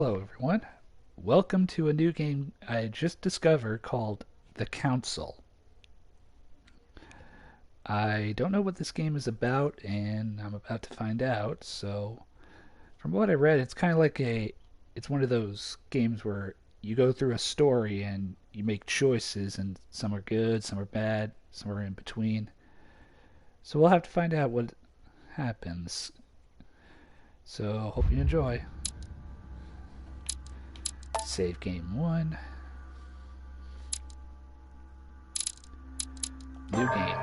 Hello, everyone. Welcome to a new game I just discovered called The Council. I don't know what this game is about, and I'm about to find out. So, from what I read, it's one of those games where you go through a story and you make choices, and some are good, some are bad, some are in between. So, we'll have to find out what happens. So, hope you enjoy. Save game one. New game.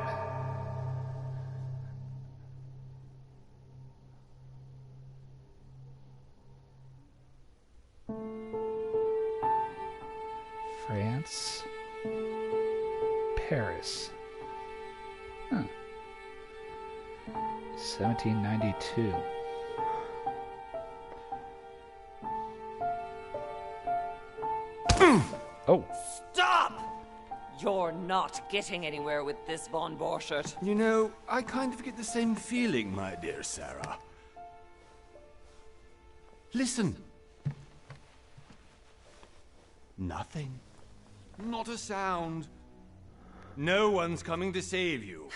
France. Paris. Huh. 1792. Oh. Stop! You're not getting anywhere with this, Von Borchert. You know, I kind of get the same feeling, my dear Sarah. Listen. Nothing. Not a sound. No one's coming to save you.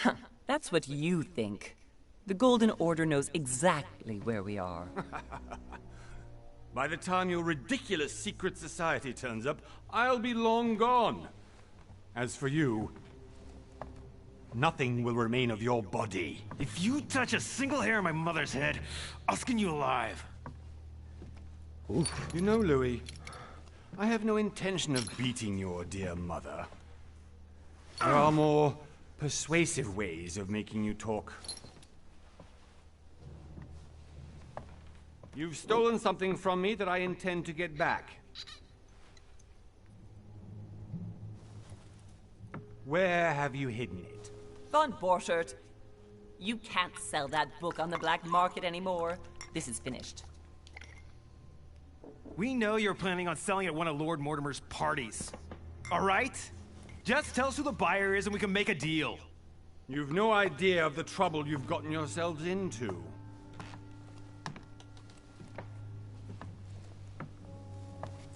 That's what you think. The Golden Order knows exactly where we are. By the time your ridiculous secret society turns up, I'll be long gone. As for you, nothing will remain of your body. If you touch a single hair on my mother's head, I'll skin you alive. Oof. You know, Louis, I have no intention of beating your dear mother. There are more persuasive ways of making you talk. You've stolen something from me that I intend to get back. Where have you hidden it? Von Borchert, you can't sell that book on the black market anymore. This is finished. We know you're planning on selling at one of Lord Mortimer's parties. All right? Just tell us who the buyer is and we can make a deal. You've no idea of the trouble you've gotten yourselves into.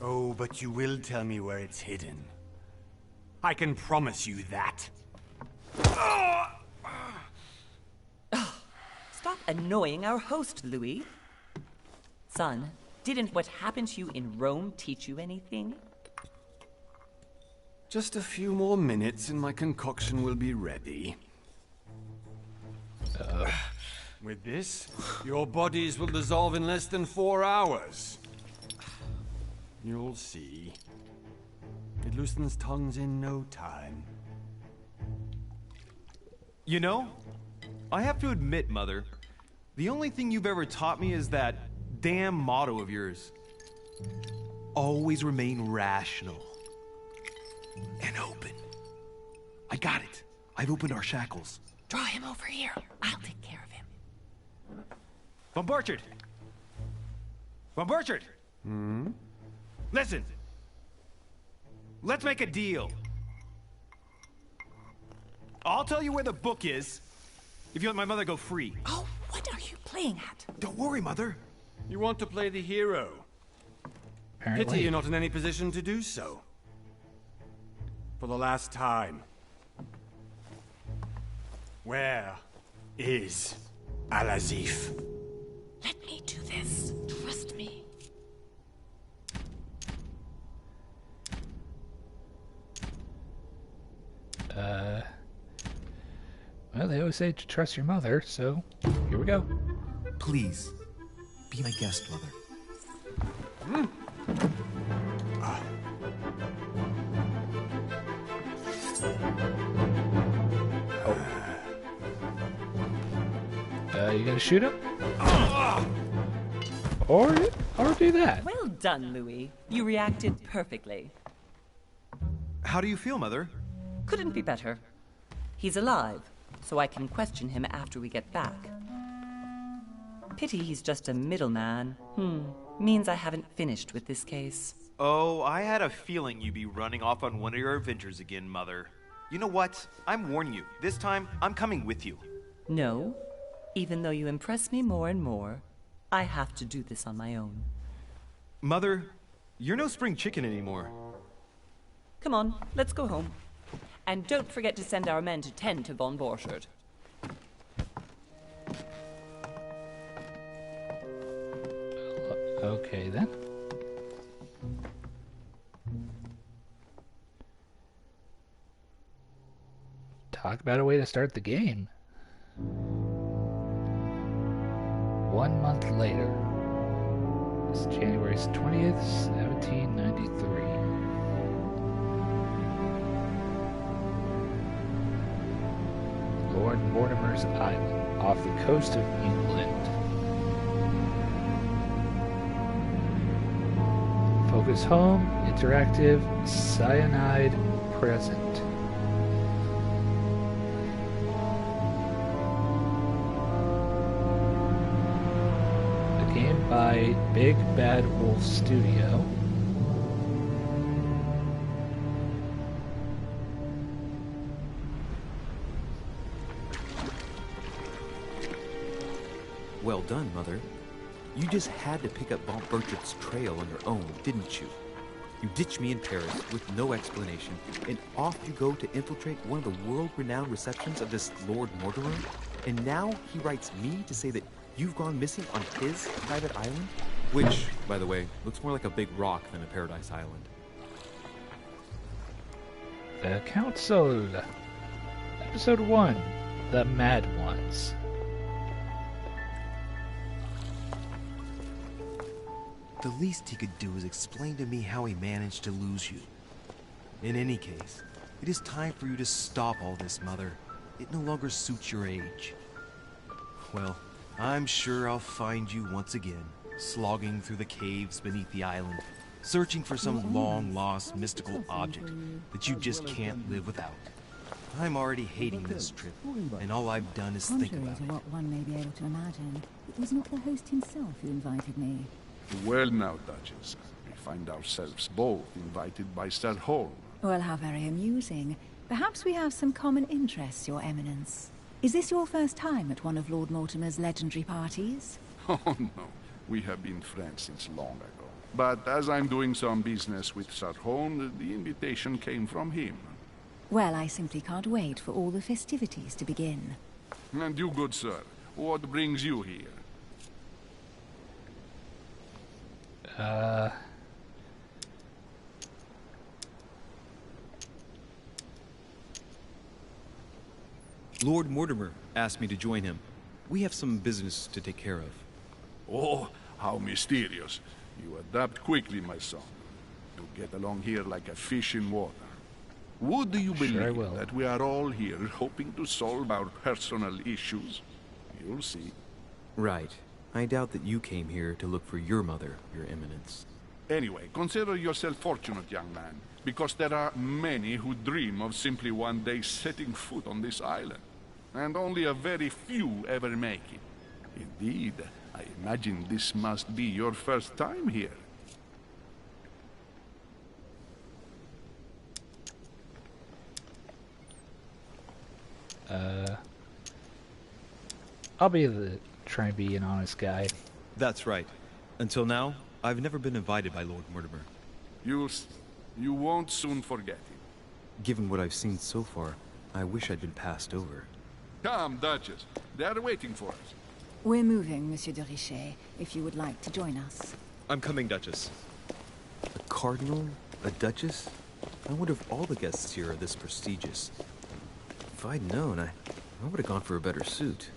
Oh, but you will tell me where it's hidden. I can promise you that. Stop annoying our host, Louis. Son, didn't what happened to you in Rome teach you anything? Just a few more minutes and my concoction will be ready. With this, your bodies will dissolve in less than 4 hours. You'll see. It loosens tongues in no time. You know, I have to admit, Mother, the only thing you've ever taught me is that damn motto of yours. Always remain rational. And open. I got it. I've opened our shackles. Draw him over here. I'll take care of him. Von Borchert! Von Borchert! Listen. Let's make a deal. I'll tell you where the book is if you let my mother go free. Oh, what are you playing at? Don't worry, Mother. You want to play the hero. Apparently. Pity you're not in any position to do so. For the last time. Where is Al-Azif? Let me do this. Trust me. Well, they always say to trust your mother, so here we go. Please, be my guest, Mother. You gotta shoot him? Or do that. Well done, Louis. You reacted perfectly. How do you feel, Mother? Couldn't be better. He's alive, so I can question him after we get back. Pity he's just a middleman. Means I haven't finished with this case. Oh, I had a feeling you'd be running off on one of your adventures again, Mother. You know what? I'm warning you. This time, I'm coming with you. No. Even though you impress me more and more, I have to do this on my own. Mother, you're no spring chicken anymore. Come on, let's go home. And don't forget to send our men to tend to von Borchardt. Okay, then. Talk about a way to start the game. 1 month later. It's January 20th, 1793. Lord Mortimer's Island, off the coast of England. Focus Home, Interactive, Cyanide, Present. A game by Big Bad Wolf Studio. Well done, Mother. You just had to pick up von Borchardt's trail on your own, didn't you? You ditched me in Paris with no explanation, and off you go to infiltrate one of the world-renowned receptions of this Lord Mortimer? And now he writes me to say that you've gone missing on his private island? Which, by the way, looks more like a big rock than a paradise island. The Council. Episode 1. The Mad Ones. The least he could do is explain to me how he managed to lose you. In any case, it is time for you to stop all this, Mother. It no longer suits your age. Well, I'm sure I'll find you once again, slogging through the caves beneath the island, searching for some long-lost mystical object that you just can't live without. I'm already hating this trip, and all I've done is think Contrary about to it. what one may be able to imagine, it was not the host himself who invited me. Well now, Duchess, we find ourselves both invited by Sir Holm. Well, how very amusing. Perhaps we have some common interests, Your Eminence. Is this your first time at one of Lord Mortimer's legendary parties? Oh no, we have been friends since long ago. But as I'm doing some business with Sir Holm, the invitation came from him. Well, I simply can't wait for all the festivities to begin. And you, good sir, what brings you here? Lord Mortimer asked me to join him. We have some business to take care of. Oh, how mysterious. You adapt quickly, my son. You get along here like a fish in water. Would you Sure I believe will. that we are all here hoping to solve our personal issues? You'll see. Right. I doubt that you came here to look for your mother, Your Eminence. Anyway, consider yourself fortunate, young man, because there are many who dream of simply one day setting foot on this island, and only a very few ever make it. Indeed, I imagine this must be your first time here. I'll try and be an honest guy. That's right. Until now, I've never been invited by Lord Mortimer. You won't soon forget it. Given what I've seen so far, I wish I'd been passed over. Come, Duchess. They are waiting for us. We're moving, Monsieur de Richet, if you would like to join us. I'm coming, Duchess. A cardinal? A duchess? I wonder if all the guests here are this prestigious. If I'd known, I would have gone for a better suit.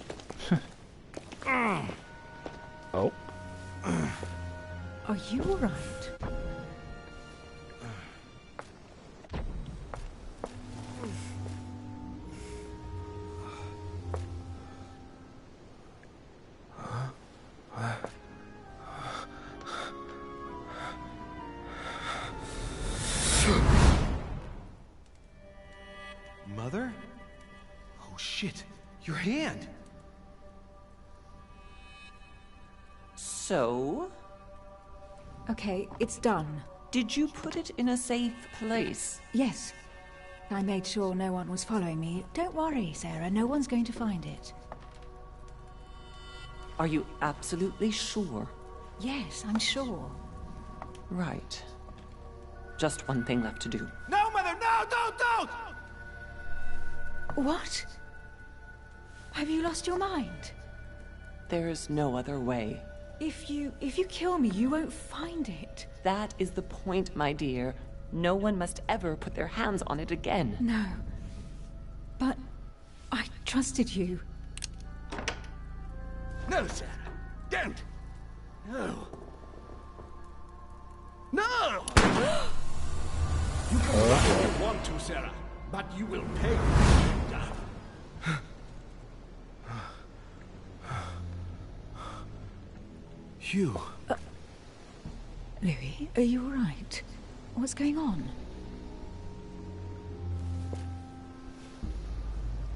Oh. Are you all right? Mother? Oh shit, your hand! So, Okay, it's done. did you put it in a safe place? Yes. I made sure no one was following me. Don't worry, Sarah, no one's going to find it. Are you absolutely sure? Yes, I'm sure. Right. Just one thing left to do. No, Mother, no, don't! What? Have you lost your mind? There's no other way. If you kill me, you won't find it. That is the point, my dear. No one must ever put their hands on it again. No. But I trusted you. No, Sarah, don't! No. No! You can run if you want to, Sarah, but you will pay. Hugh. Louis, are you all right? What's going on?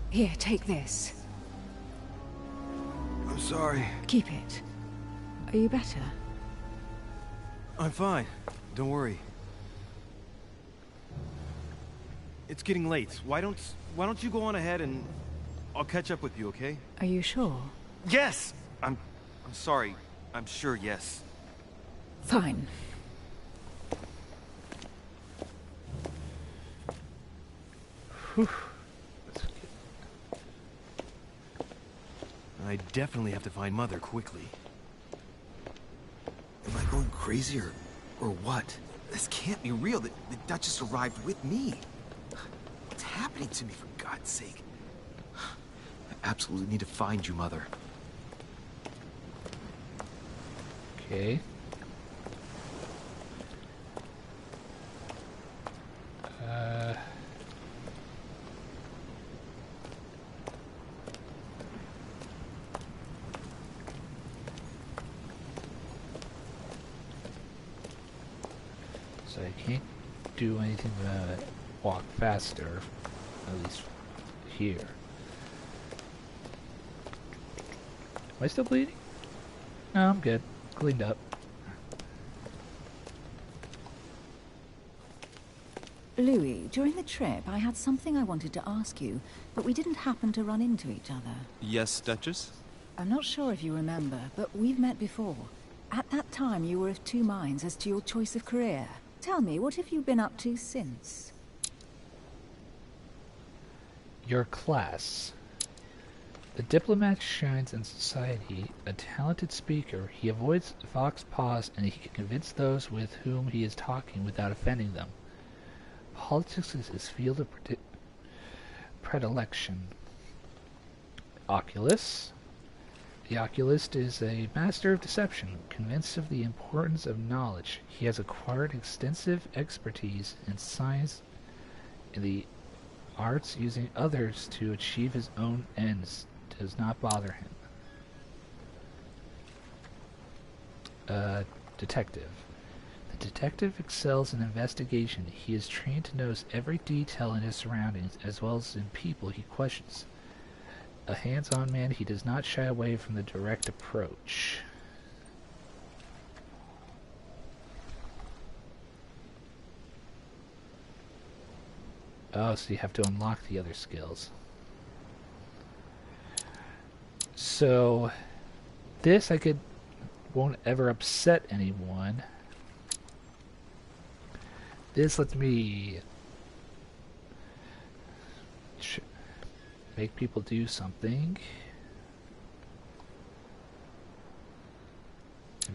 Here, take this. I'm sorry. Keep it. Are you better? I'm fine. Don't worry. It's getting late. Why don't you go on ahead and I'll catch up with you, okay? Are you sure? Yes! I'm sorry. I'm sure, yes. Fine. Whew. I definitely have to find Mother quickly. Am I going crazy or what? This can't be real. The Duchess arrived with me. What's happening to me, for God's sake? I absolutely need to find you, Mother. Okay. So I can't do anything but walk faster, at least here. Am I still bleeding? No, I'm good. Cleaned up. Louis, during the trip, I had something I wanted to ask you, but we didn't happen to run into each other. Yes, Duchess? I'm not sure if you remember, but we've met before. At that time, you were of two minds as to your choice of career. Tell me, what have you been up to since? Your class. The diplomat shines in society, a talented speaker. He avoids fox paws and he can convince those with whom he is talking without offending them. Politics is his field of predilection. Oculus. The oculist is a master of deception, convinced of the importance of knowledge. He has acquired extensive expertise in science and the arts, using others to achieve his own ends does not bother him. Detective. The detective excels in investigation. He is trained to notice every detail in his surroundings as well as in people he questions. A hands-on man, he does not shy away from the direct approach. Oh, so you have to unlock the other skills. So, this won't ever upset anyone. This lets me make people do something.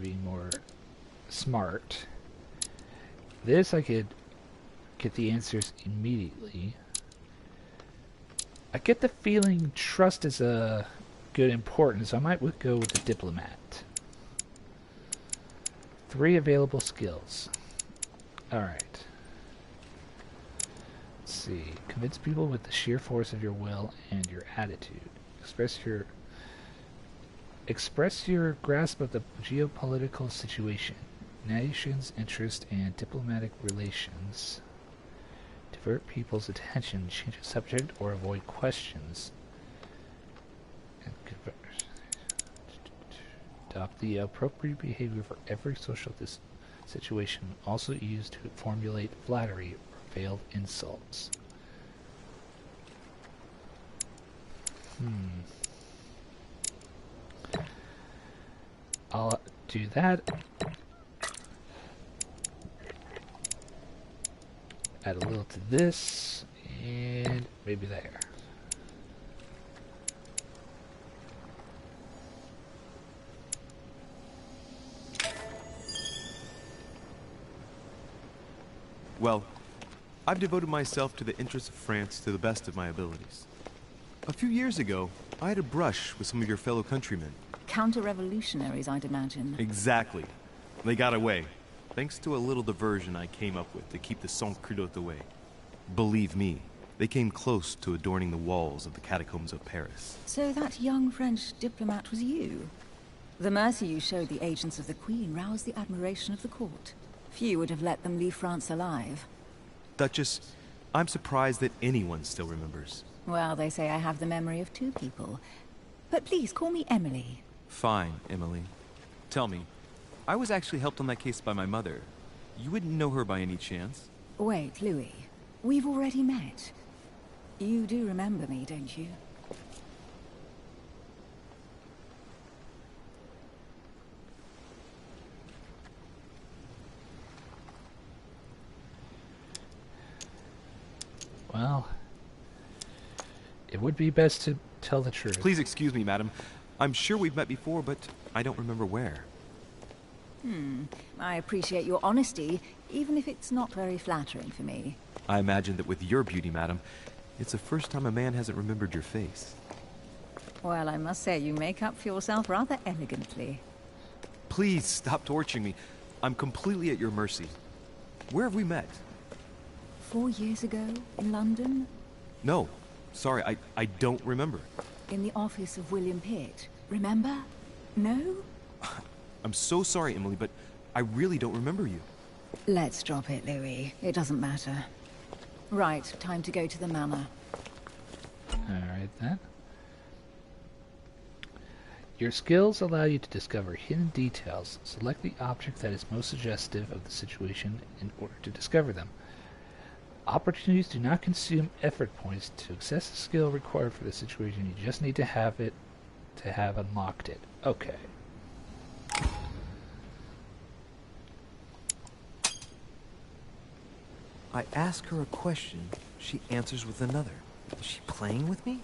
Be more smart. This I could get the answers immediately. I get the feeling trust is a good importance, so I might go with the diplomat. 3 available skills. Alright. Let's see. Convince people with the sheer force of your will and your attitude. Express your grasp of the geopolitical situation, nation's interest, and diplomatic relations. Divert people's attention, change the subject, or avoid questions. And adopt the appropriate behavior for every social situation, also used to formulate flattery or veiled insults. I'll do that. add a little to this, and maybe there. Well, I've devoted myself to the interests of France to the best of my abilities. A few years ago, I had a brush with some of your fellow countrymen. Counter-revolutionaries, I'd imagine. Exactly. They got away, thanks to a little diversion I came up with to keep the sans-culottes away. Believe me, they came close to adorning the walls of the catacombs of Paris. So that young French diplomat was you? The mercy you showed the agents of the Queen roused the admiration of the court. Few would have let them leave France alive. Duchess, I'm surprised that anyone still remembers. Well, they say I have the memory of two people. But please, call me Emily. Fine, Emily. Tell me, I was actually helped on that case by my mother. You wouldn't know her by any chance? Wait, Louis. We've already met. You do remember me, don't you? Well, it would be best to tell the truth. Please excuse me, madam. I'm sure we've met before, but I don't remember where. I appreciate your honesty, even if it's not very flattering for me. I imagine that with your beauty, madam, it's the first time a man hasn't remembered your face. Well, I must say you make up for yourself rather elegantly. Please stop torturing me. I'm completely at your mercy. Where have we met? 4 years ago, in London? No. Sorry, I don't remember. In the office of William Pitt. Remember? No? I'm so sorry, Emily, but I really don't remember you. Let's drop it, Louis. It doesn't matter. Right, time to go to the manor. Alright then. Your skills allow you to discover hidden details. Select the object that is most suggestive of the situation in order to discover them. Opportunities do not consume effort points to access the skill required for the situation. You just need to have it to have unlocked it. Okay. I ask her a question, she answers with another. Is she playing with me?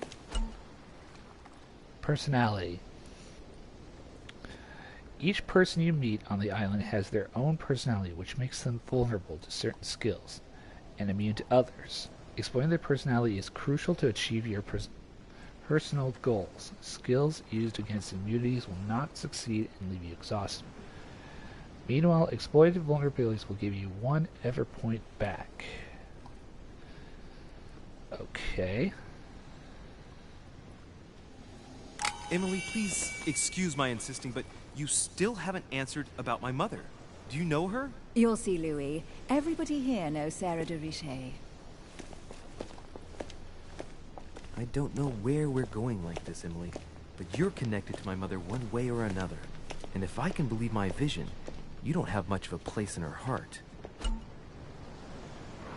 Personality. Each person you meet on the island has their own personality, which makes them vulnerable to certain skills and immune to others. Exploring their personality is crucial to achieve your personal goals. Skills used against immunities will not succeed and leave you exhausted. Meanwhile, exploited vulnerabilities will give you 1 effort point back. Okay. Emily, please excuse my insisting, but you still haven't answered about my mother. Do you know her? You'll see, Louis. Everybody here knows Sarah de Richet. I don't know where we're going like this, Emily, but you're connected to my mother one way or another. And if I can believe my vision, you don't have much of a place in her heart.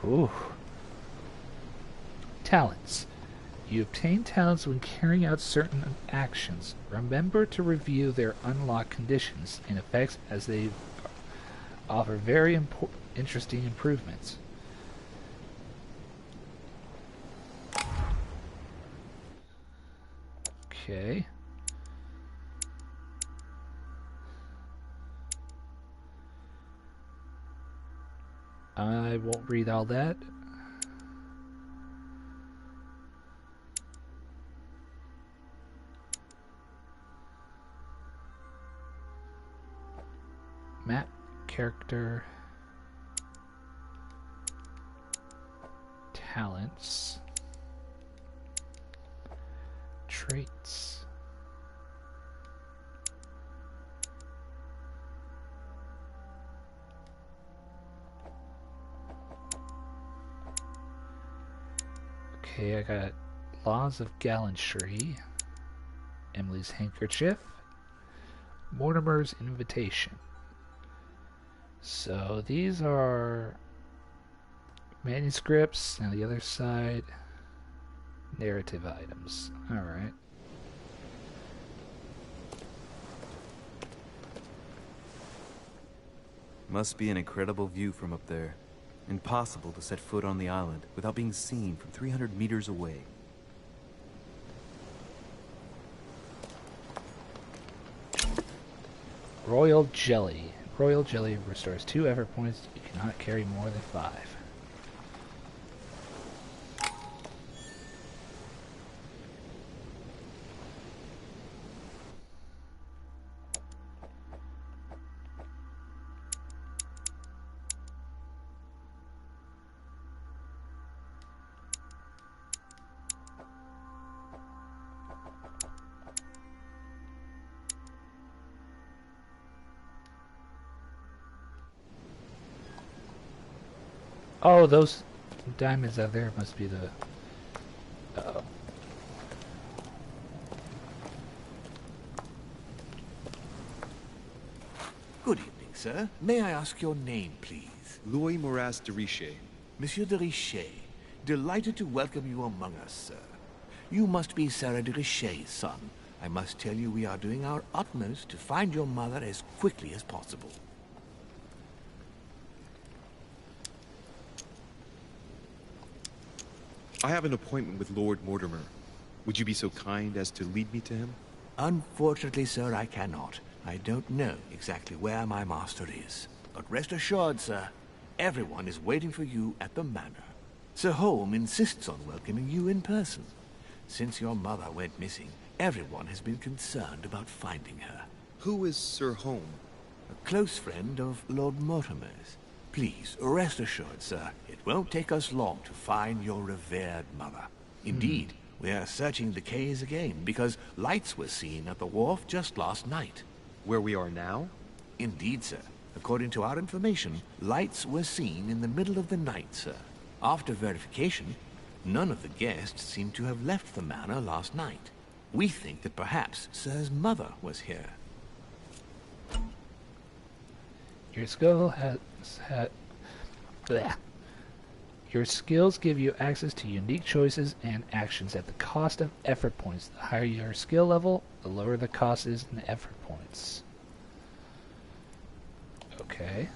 Ooh. Talents. You obtain talents when carrying out certain actions. Remember to review their unlock conditions and effects as they offer very interesting improvements. Okay. I won't read all that. Map, character, talents, traits. Okay, I got Laws of Gallantry, Emily's Handkerchief, Mortimer's Invitation. So these are manuscripts, and the other side, narrative items. Alright. Must be an incredible view from up there. Impossible to set foot on the island without being seen from 300 meters away. Royal Jelly. Royal Jelly restores 2 effort points. You cannot carry more than 5. Oh, those diamonds out there must be the... Uh-oh. Good evening, sir. May I ask your name, please? Louis Moras de Richet. Monsieur de Richet. Delighted to welcome you among us, sir. You must be Sarah de Richet's son. I must tell you we are doing our utmost to find your mother as quickly as possible. I have an appointment with Lord Mortimer. Would you be so kind as to lead me to him? Unfortunately, sir, I cannot. I don't know exactly where my master is. But rest assured, sir, everyone is waiting for you at the manor. Sir Holm insists on welcoming you in person. Since your mother went missing, everyone has been concerned about finding her. Who is Sir Holm? A close friend of Lord Mortimer's. Please, rest assured, sir, it won't take us long to find your revered mother. Indeed, we are searching the quays again, because lights were seen at the wharf just last night. Where we are now? Indeed, sir. According to our information, lights were seen in the middle of the night, sir. After verification, none of the guests seem to have left the manor last night. We think that perhaps Sir's mother was here. Your skill bleh. Your skills give you access to unique choices and actions at the cost of effort points. The higher your skill level, the lower the cost is in effort points. Okay.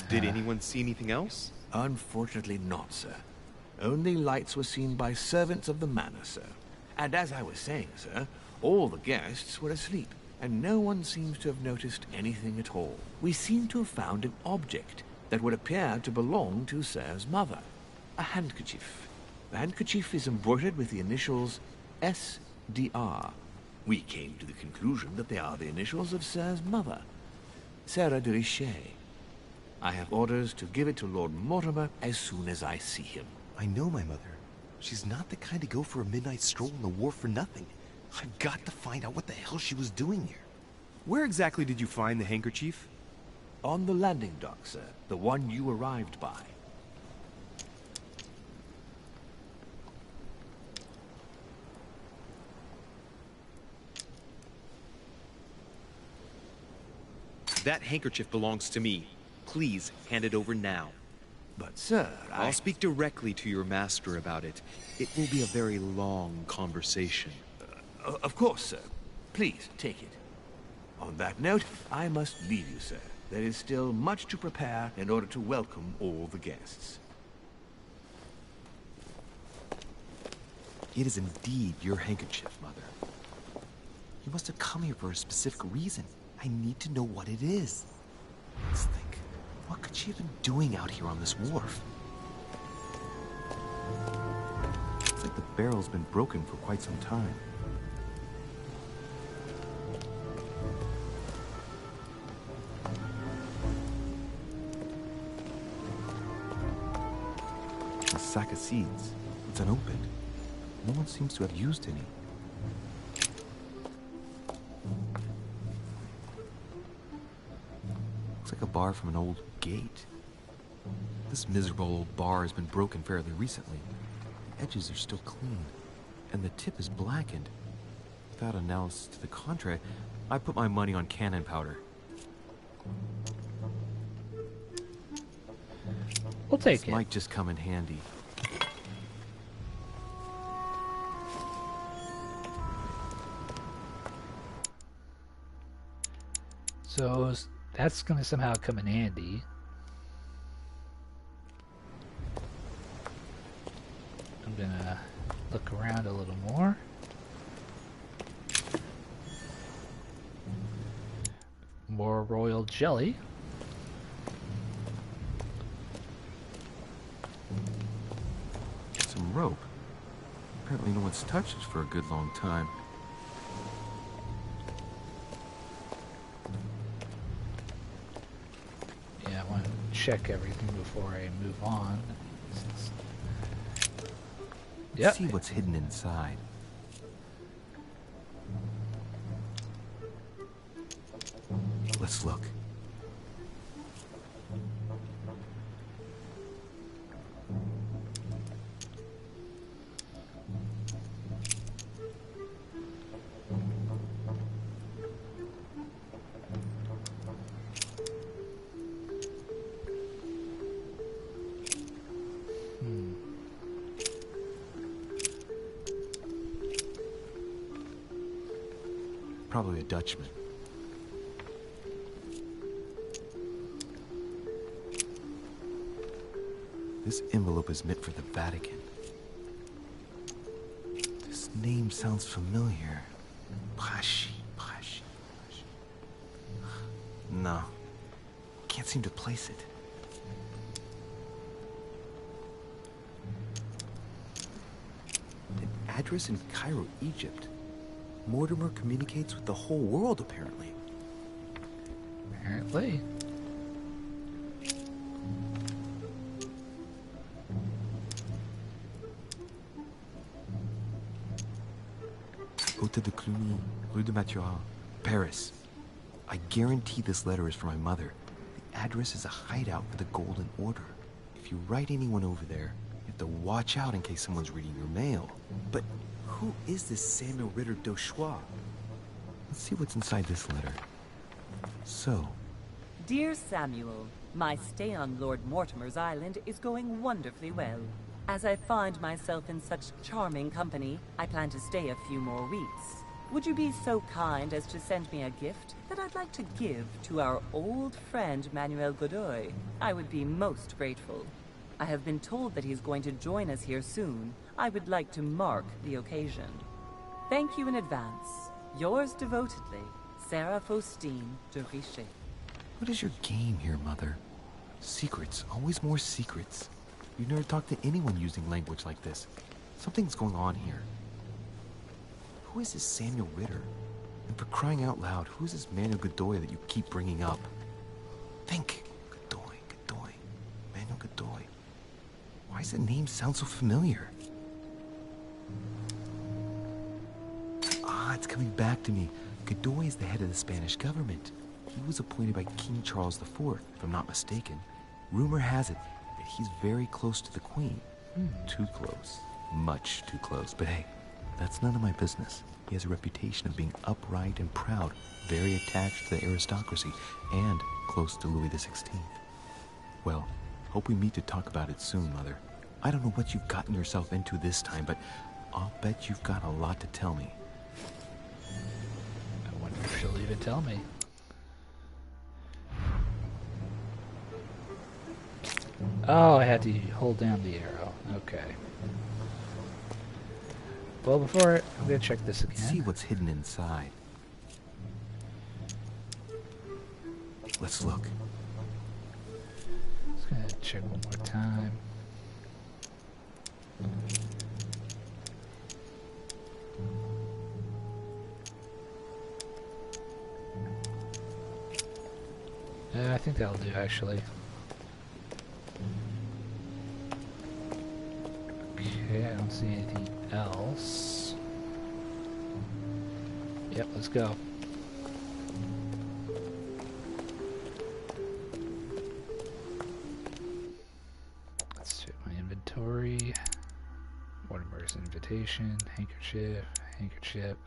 Did anyone see anything else? Unfortunately not, sir. Only lights were seen by servants of the manor, sir. And as I was saying, sir, all the guests were asleep, and no one seems to have noticed anything at all. We seem to have found an object that would appear to belong to Sir's mother. A handkerchief. The handkerchief is embroidered with the initials SDR. We came to the conclusion that they are the initials of Sir's mother, Sarah de Richet. I have orders to give it to Lord Mortimer as soon as I see him. I know my mother. She's not the kind to go for a midnight stroll on the wharf for nothing. I've got to find out what the hell she was doing here. Where exactly did you find the handkerchief? On the landing dock, sir. The one you arrived by. That handkerchief belongs to me. Please hand it over now. But, sir, I'll speak directly to your master about it. It will be a very long conversation. Of course, sir. Please, take it. On that note, I must leave you, sir. There is still much to prepare in order to welcome all the guests. It is indeed your handkerchief, Mother. You must have come here for a specific reason. I need to know what it is. Let's think. What could she have been doing out here on this wharf? Looks like the barrel's been broken for quite some time. A sack of seeds. It's unopened. No one seems to have used any. Looks like a bar from an old gate. This miserable old bar has been broken fairly recently. The edges are still clean, and the tip is blackened. Without analysis to the contrary, I put my money on cannon powder. We'll take this it. Might just come in handy. So that's going to somehow come in handy. I'm going to look around a little more. More royal jelly. Some rope. Apparently no one's touched it for a good long time. Yeah, I want to check everything before I move on. Yep. See what's hidden inside. Let's look. Probably a Dutchman. This envelope is meant for the Vatican. This name sounds familiar. Pashi. No. Can't seem to place it. An address in Cairo, Egypt. Mortimer communicates with the whole world, apparently. Apparently. Hôtel de Cluny, Rue de Mathurin, Paris. I guarantee this letter is for my mother. The address is a hideout for the Golden Order. If you write anyone over there, you have to watch out in case someone's reading your mail. But who is this Samuel Ritter d'Auchois? Let's see what's inside this letter. So, Dear Samuel, my stay on Lord Mortimer's island is going wonderfully well. As I find myself in such charming company, I plan to stay a few more weeks. Would you be so kind as to send me a gift that I'd like to give to our old friend Manuel Godoy? I would be most grateful. I have been told that he's going to join us here soon. I would like to mark the occasion. Thank you in advance. Yours devotedly, Sarah Faustine de Richet. what is your game here, Mother? Secrets, always more secrets. You never talk to anyone using language like this. Something's going on here. Who is this Samuel Ritter? And for crying out loud, who's this Manuel Godoy that you keep bringing up? Think. Godoy. Manuel Godoy. Why does the name sound so familiar? It's coming back to me. Godoy is the head of the Spanish government. He was appointed by King Charles IV, if I'm not mistaken. Rumor has it that he's very close to the Queen. Too close. Much too close. But hey, that's none of my business. He has a reputation of being upright and proud, very attached to the aristocracy, and close to Louis XVI. Well, hope we meet to talk about it soon, Mother. I don't know what you've gotten yourself into this time, but I'll bet you've got a lot to tell me. I wonder if she'll even tell me. Oh, I had to hold down the arrow. Okay. Well, before I'm gonna check this again. See what's hidden inside. Let's look. Just gonna check one more time. I think that'll do, actually. Okay, I don't see anything else. Yep, let's go. Let's check my inventory. Mortimer's invitation, handkerchief.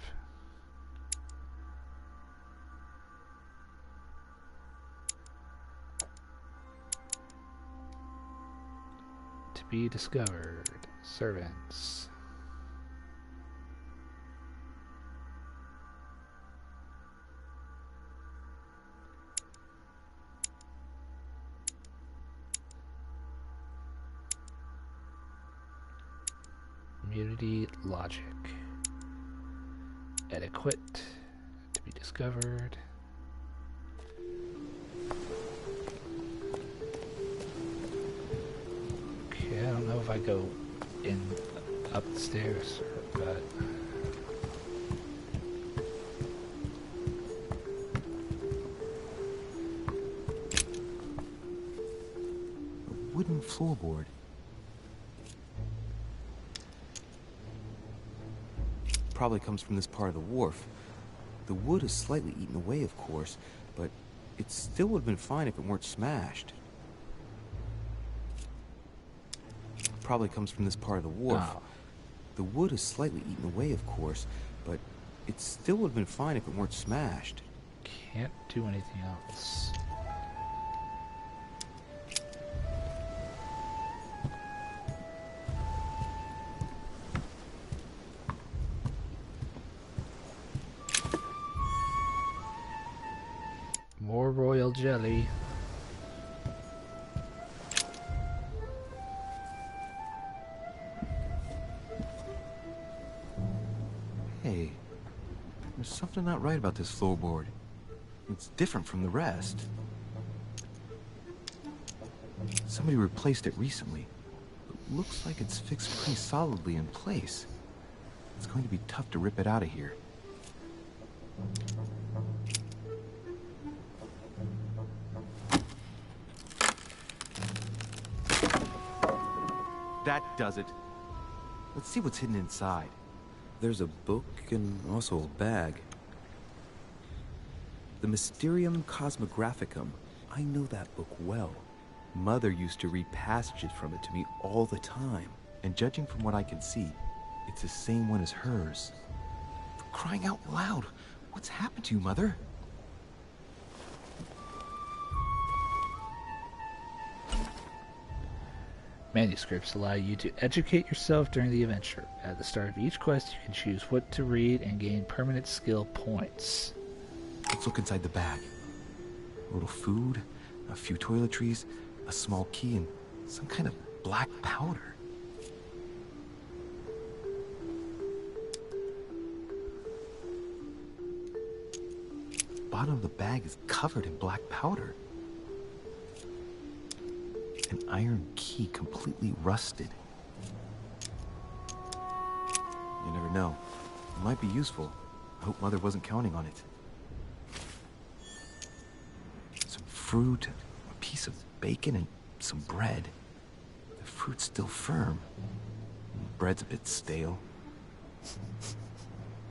To be discovered. Servants. community logic. Adequate to be discovered. Okay, I don't know if I go in up the stairs, but A wooden floorboard. Probably comes from this part of the wharf. The wood is slightly eaten away, of course, but it still would have been fine if it weren't smashed. Probably comes from this part of the wharf. oh, The wood is slightly eaten away, of course, but it still would have been fine if it weren't smashed. can't do anything else. More royal jelly. Hey, there's something not right about this floorboard. It's different from the rest. Somebody replaced it recently. It looks like it's fixed pretty solidly in place. It's going to be tough to rip it out of here. That does it. Let's see what's hidden inside. There's a book and also a bag. The Mysterium Cosmographicum. I know that book well. Mother used to read passages from it to me all the time. And judging from what I can see, it's the same one as hers. For crying out loud, what's happened to you, Mother? Manuscripts allow you to educate yourself during the adventure. At the start of each quest, you can choose what to read and gain permanent skill points. Let's look inside the bag. A little food, a few toiletries, a small key, and some kind of black powder. Bottom of the bag is covered in black powder. An iron key completely rusted. You never know. It might be useful. I hope Mother wasn't counting on it. Some fruit, a piece of bacon, and some bread. The fruit's still firm. The bread's a bit stale.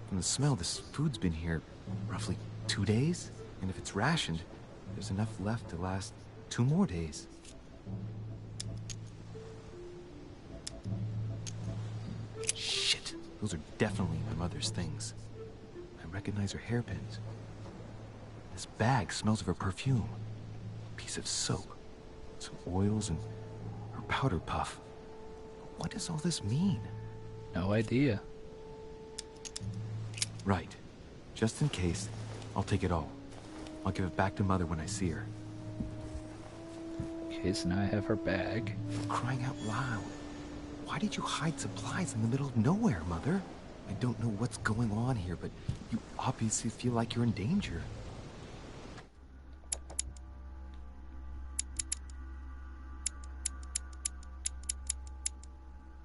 From the smell, this food's been here roughly 2 days. And if it's rationed, there's enough left to last 2 more days. Shit, those are definitely the Mother's things. I recognize her hairpins. This bag smells of her perfume. A piece of soap, some oils, and her powder puff. What does all this mean? No idea. Right. Just in case, I'll take it all. I'll give it back to Mother when I see her. Okay, so now I have her bag. For crying out loud. Why did you hide supplies in the middle of nowhere, Mother? I don't know what's going on here, but you obviously feel like you're in danger.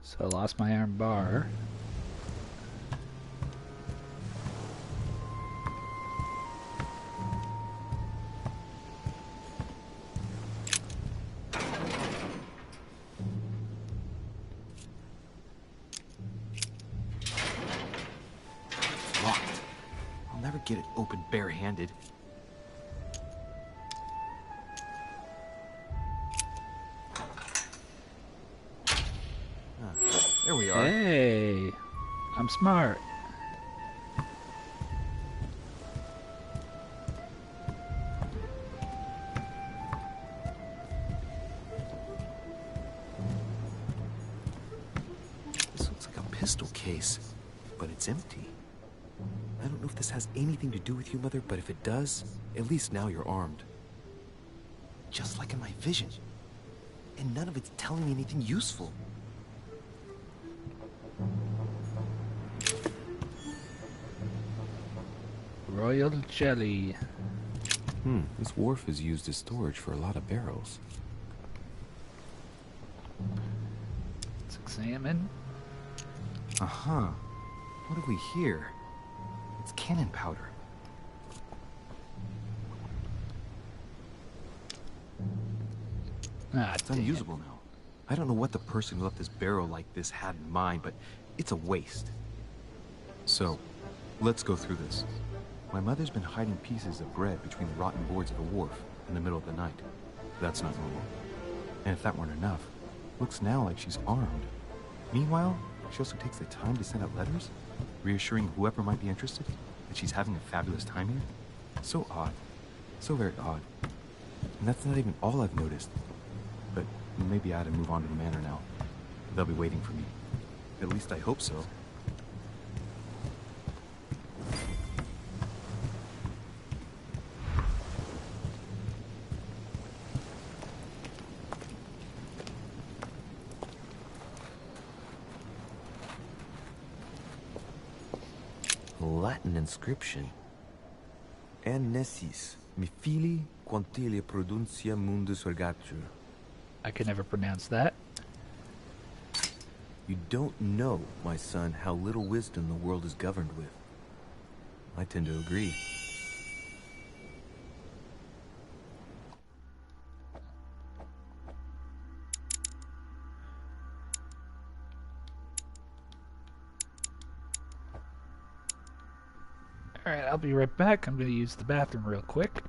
So I lost my iron bar. Locked. I'll never get it open barehanded. There we are. Hey, I'm smart. This looks like a pistol case, but it's empty. I don't know if this has anything to do with you, Mother, but if it does, at least now you're armed. Just like in my vision. And none of it's telling me anything useful. royal jelly. This wharf is used as storage for a lot of barrels. Let's examine. Uh-huh. What have we here? It's cannon powder. Ah, It's dang it. unusable now. I don't know what the person who left this barrel like this had in mind, but it's a waste. So, let's go through this. My mother's been hiding pieces of bread between the rotten boards of the wharf in the middle of the night. That's not normal. And if that weren't enough, looks now like she's armed. Meanwhile, she also takes the time to send out letters, reassuring whoever might be interested that she's having a fabulous time here. So odd. So very odd. And that's not even all I've noticed. But maybe I ought to move on to the manor now. They'll be waiting for me. At least I hope so. Latin inscription. Annesis, mi fili quantilia produncia mundus ergatur. I can never pronounce that. You don't know, my son, how little wisdom the world is governed with. I tend to agree. Alright, I'll be right back. I'm going to use the bathroom real quick.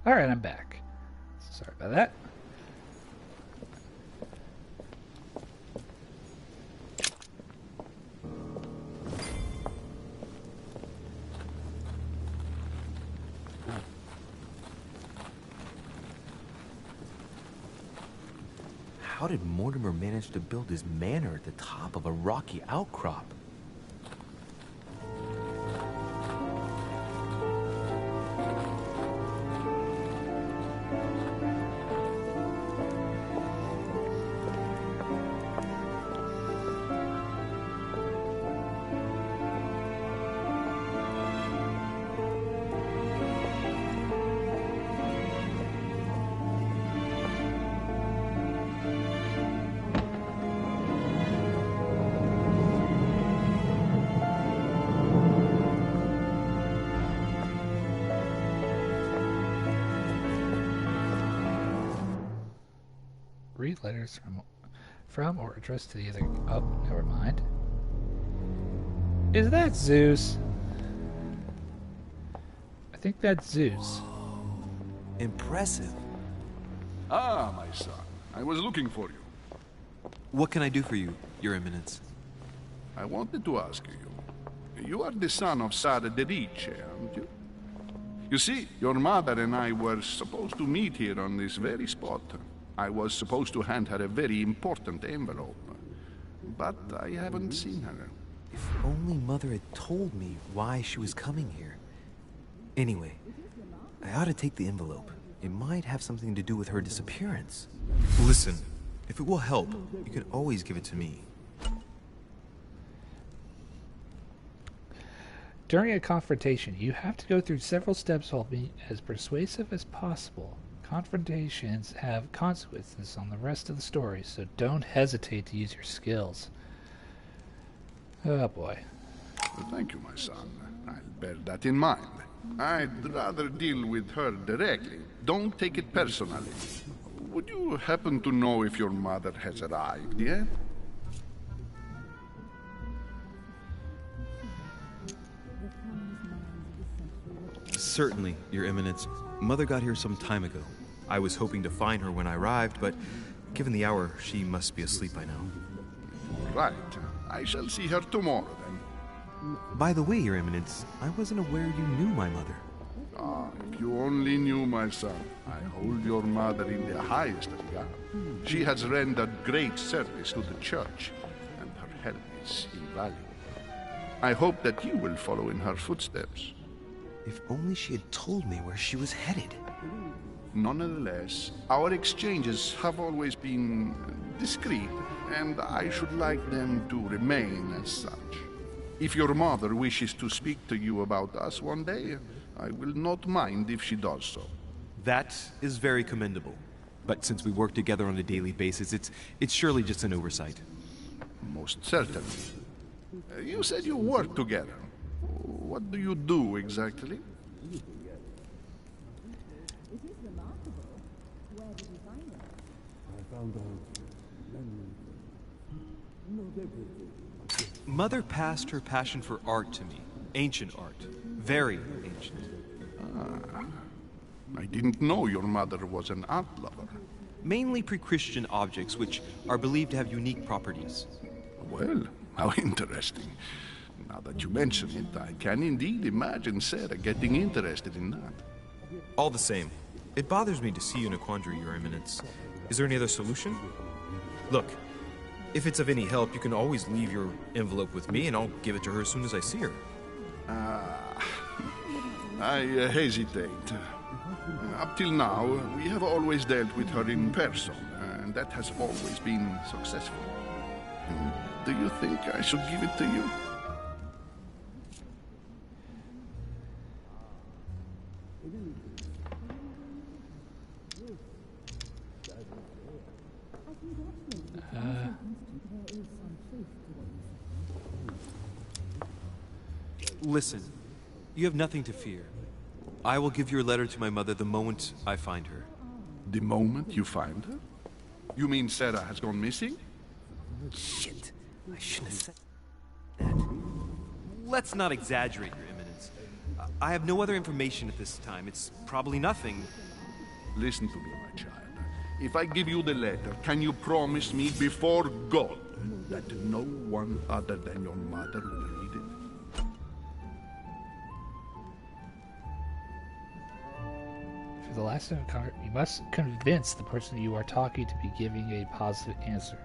Alright, I'm back. Sorry about that. How did Mortimer manage to build his manor at the top of a rocky outcrop? Read letters from or addressed to the other. Oh, never mind. Is that Zeus? I think that's Zeus. Impressive. Ah, my son. I was looking for you. What can I do for you, Your Eminence? I wanted to ask you. You are the son of Sara de Rice, aren't you? You see, your mother and I were supposed to meet here on this very spot. I was supposed to hand her a very important envelope. But I haven't seen her. If only Mother had told me why she was coming here. Anyway, I ought to take the envelope. It might have something to do with her disappearance. Listen, if it will help, you can always give it to me. During a confrontation, you have to go through several steps while being as persuasive as possible. Confrontations have consequences on the rest of the story, so don't hesitate to use your skills. Oh boy. Well, thank you, my son. I'll bear that in mind. I'd rather deal with her directly. Don't take it personally. Would you happen to know if your mother has arrived yet? Certainly, Your Eminence. Mother got here some time ago. I was hoping to find her when I arrived, but given the hour, she must be asleep by now. Right. I shall see her tomorrow, then. By the way, Your Eminence, I wasn't aware you knew my mother. Ah, if you only knew, my son. I hold your mother in the highest regard. She has rendered great service to the church, and her help is invaluable. I hope that you will follow in her footsteps. If only she had told me where she was headed. Nonetheless, our exchanges have always been discreet, and I should like them to remain as such. If your mother wishes to speak to you about us one day, I will not mind if she does so. That is very commendable. But since we work together on a daily basis, it's surely just an oversight. Most certainly. You said you work together. What do you do exactly? Mother passed her passion for art to me. Ancient art. Very ancient. Ah, I didn't know your mother was an art lover. Mainly pre-Christian objects, which are believed to have unique properties. Well, how interesting. Now that you mention it, I can indeed imagine Sarah getting interested in that. All the same, it bothers me to see you in a quandary, Your Eminence. Is there any other solution? Look, if it's of any help, you can always leave your envelope with me, and I'll give it to her as soon as I see her. I hesitate. Up till now, we have always dealt with her in person, and that has always been successful. Do you think I should give it to you? Listen, you have nothing to fear. I will give your letter to my mother the moment I find her. The moment you find her? You mean Sarah has gone missing? Shit, I shouldn't have said that. Let's not exaggerate, Your Eminence. I have no other information at this time. It's probably nothing. Listen to me, my child. If I give you the letter, can you promise me before God that no one other than your mother will read it? For the last time, you must convince the person you are talking to be giving a positive answer.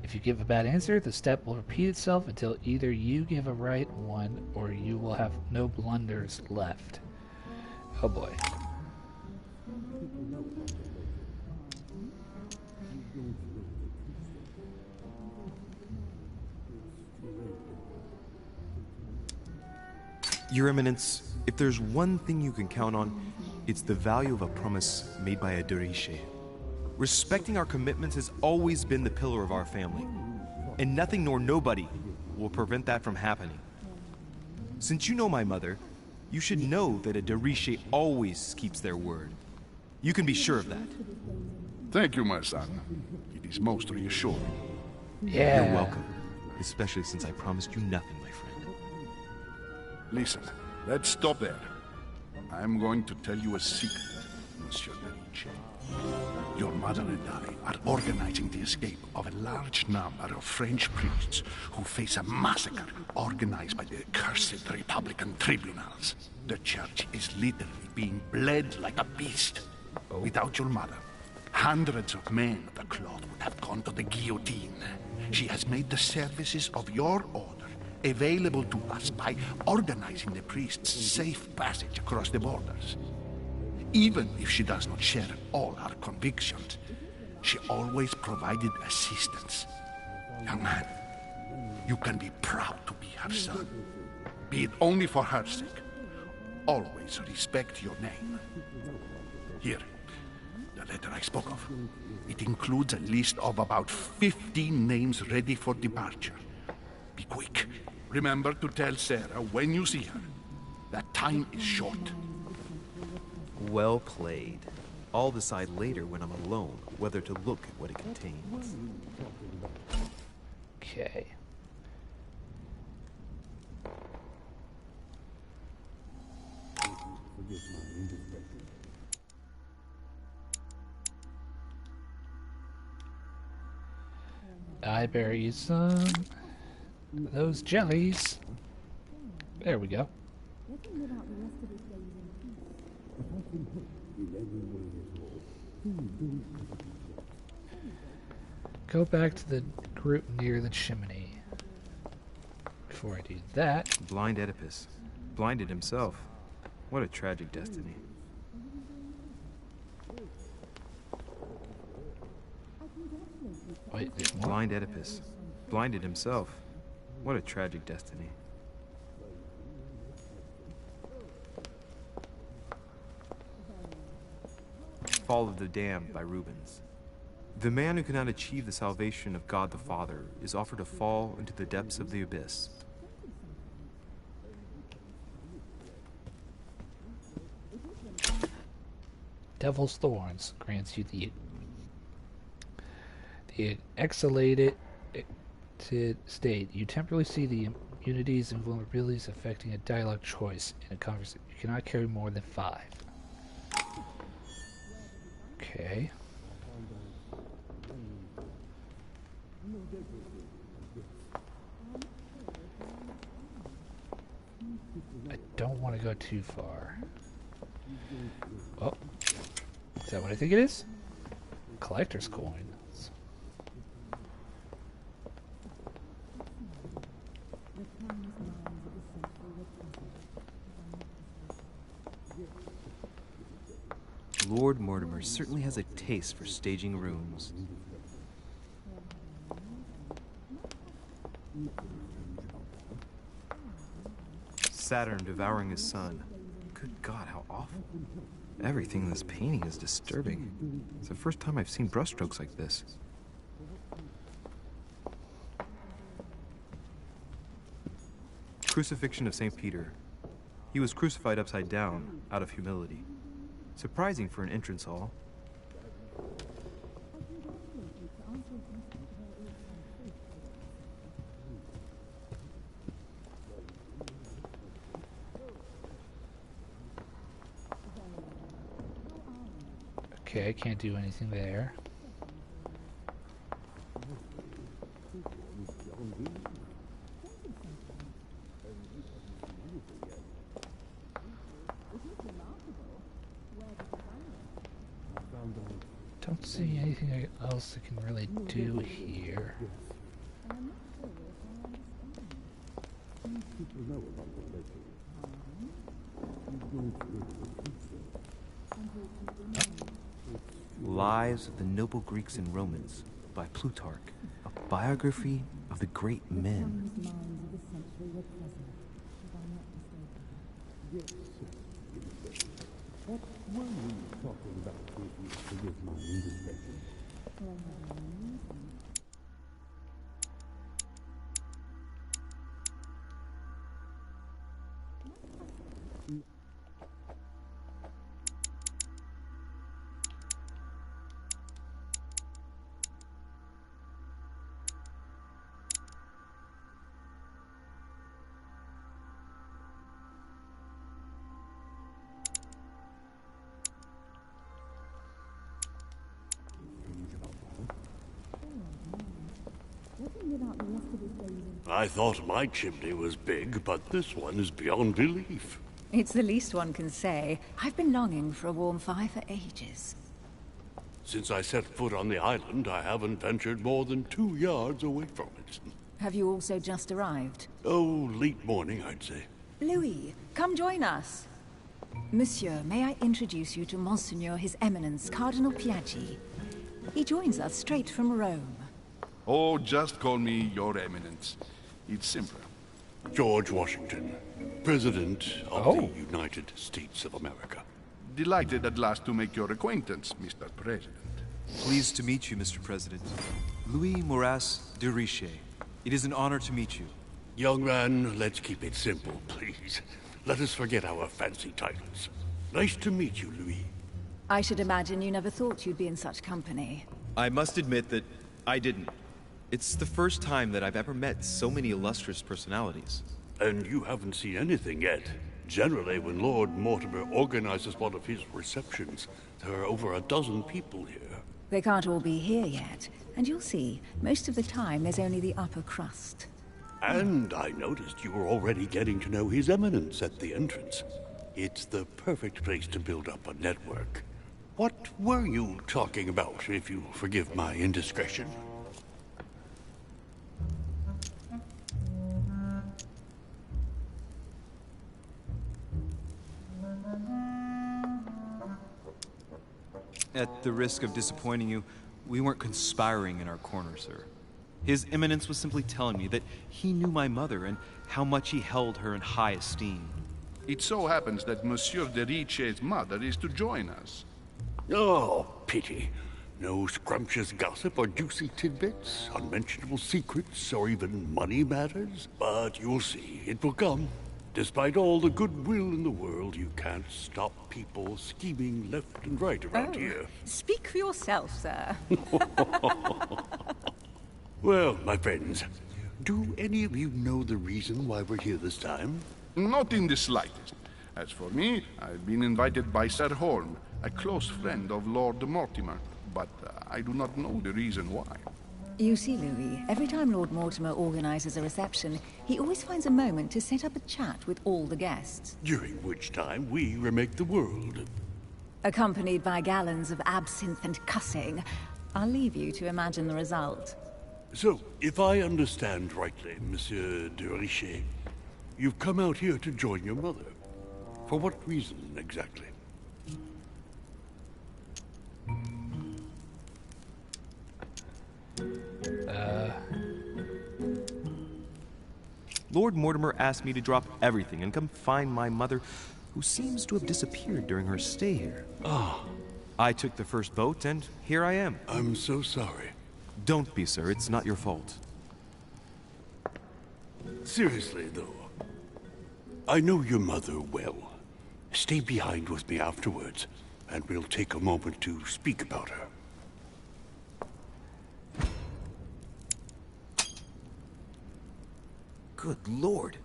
If you give a bad answer, the step will repeat itself until either you give a right one or you will have no blunders left. Oh boy. Your Eminence, if there's one thing you can count on, it's the value of a promise made by a Dervish. Respecting our commitments has always been the pillar of our family, and nothing nor nobody will prevent that from happening. Since you know my mother, you should know that a Dervish always keeps their word. You can be sure of that. Thank you, my son. It is most reassuring. Yeah. You're welcome, especially since I promised you nothing, my friend. Listen, let's stop there. I'm going to tell you a secret, Monsieur Medici. Your mother and I are organizing the escape of a large number of French priests who face a massacre organized by the accursed Republican tribunals. The church is literally being bled like a beast. Without your mother, hundreds of men of the cloth would have gone to the guillotine. She has made the services of your order available to us by organizing the priests' safe passage across the borders. Even if she does not share all our convictions, she always provided assistance. Young man, you can be proud to be her son. Be it only for her sake. Always respect your name. Here, the letter I spoke of. It includes a list of about 15 names ready for departure. Be quick. Remember to tell Sarah when you see her that time is short. Well played. I'll decide later when I'm alone whether to look at what it contains. Okay. I bury some those jellies. There we go. Go back to the group near the chimney. Before I do that... Blind Oedipus. Blinded himself. What a tragic destiny. Wait, there's more? Blind Oedipus. Blinded himself. What a tragic destiny. Fall of the Damned by Rubens. The man who cannot achieve the salvation of God the Father is offered to fall into the depths of the abyss. Devil's Thorns grants you the exhalated state. You temporarily see the immunities and vulnerabilities affecting a dialogue choice in a conversation. You cannot carry more than 5. Okay. I don't want to go too far. Oh. Is that what I think it is? Collector's coins. Lord Mortimer certainly has a taste for staging rooms. Saturn devouring his son. Good God, how awful. Everything in this painting is disturbing. It's the first time I've seen brushstrokes like this. Crucifixion of St. Peter. He was crucified upside down, out of humility. Surprising for an entrance hall. Okay, I can't do anything there. Don't see anything else I can really do here. Lives of the Noble Greeks and Romans by Plutarch, a biography of the great men. I thought my chimney was big, but this one is beyond belief. It's the least one can say. I've been longing for a warm fire for ages. Since I set foot on the island, I haven't ventured more than 2 yards away from it. Have you also just arrived? Oh, late morning, I'd say. Louis, come join us. Monsieur, may I introduce you to Monseigneur His Eminence, Cardinal Piaggi. He joins us straight from Rome. Oh, just call me Your Eminence. It's simpler. George Washington, President of the United States of America. Delighted at last to make your acquaintance, Mr. President. Pleased to meet you, Mr. President. Louis Moras de Richet. It is an honor to meet you. Young man, let's keep it simple, please. Let us forget our fancy titles. Nice to meet you, Louis. I should imagine you never thought you'd be in such company. I must admit that I didn't. It's the first time that I've ever met so many illustrious personalities. And you haven't seen anything yet. Generally, when Lord Mortimer organizes one of his receptions, there are over a dozen people here. They can't all be here yet, and you'll see, most of the time there's only the upper crust. And I noticed you were already getting to know His Eminence at the entrance. It's the perfect place to build up a network. What were you talking about, if you forgive my indiscretion? At the risk of disappointing you, we weren't conspiring in our corner, sir. His Eminence was simply telling me that he knew my mother and how much he held her in high esteem. It so happens that Monsieur de Richet's mother is to join us. Oh, pity. No scrumptious gossip or juicy tidbits, unmentionable secrets, or even money matters. But you'll see, it will come. Despite all the goodwill in the world, you can't stop people scheming left and right around here. Speak for yourself, sir. Well, my friends, do any of you know the reason why we're here this time? Not in the slightest. As for me, I've been invited by Sir Holm, a close friend of Lord Mortimer, but I do not know the reason why. You see, Louis, every time Lord Mortimer organizes a reception, he always finds a moment to set up a chat with all the guests. During which time we remake the world. Accompanied by gallons of absinthe and cussing. I'll leave you to imagine the result. So, if I understand rightly, Monsieur de Richet, you've come out here to join your mother. For what reason, exactly? Lord Mortimer asked me to drop everything and come find my mother, who seems to have disappeared during her stay here. Ah. I took the first boat, and here I am. I'm so sorry. Don't be, sir. It's not your fault. Seriously, though, I know your mother well. Stay behind with me afterwards, and we'll take a moment to speak about her. Good Lord.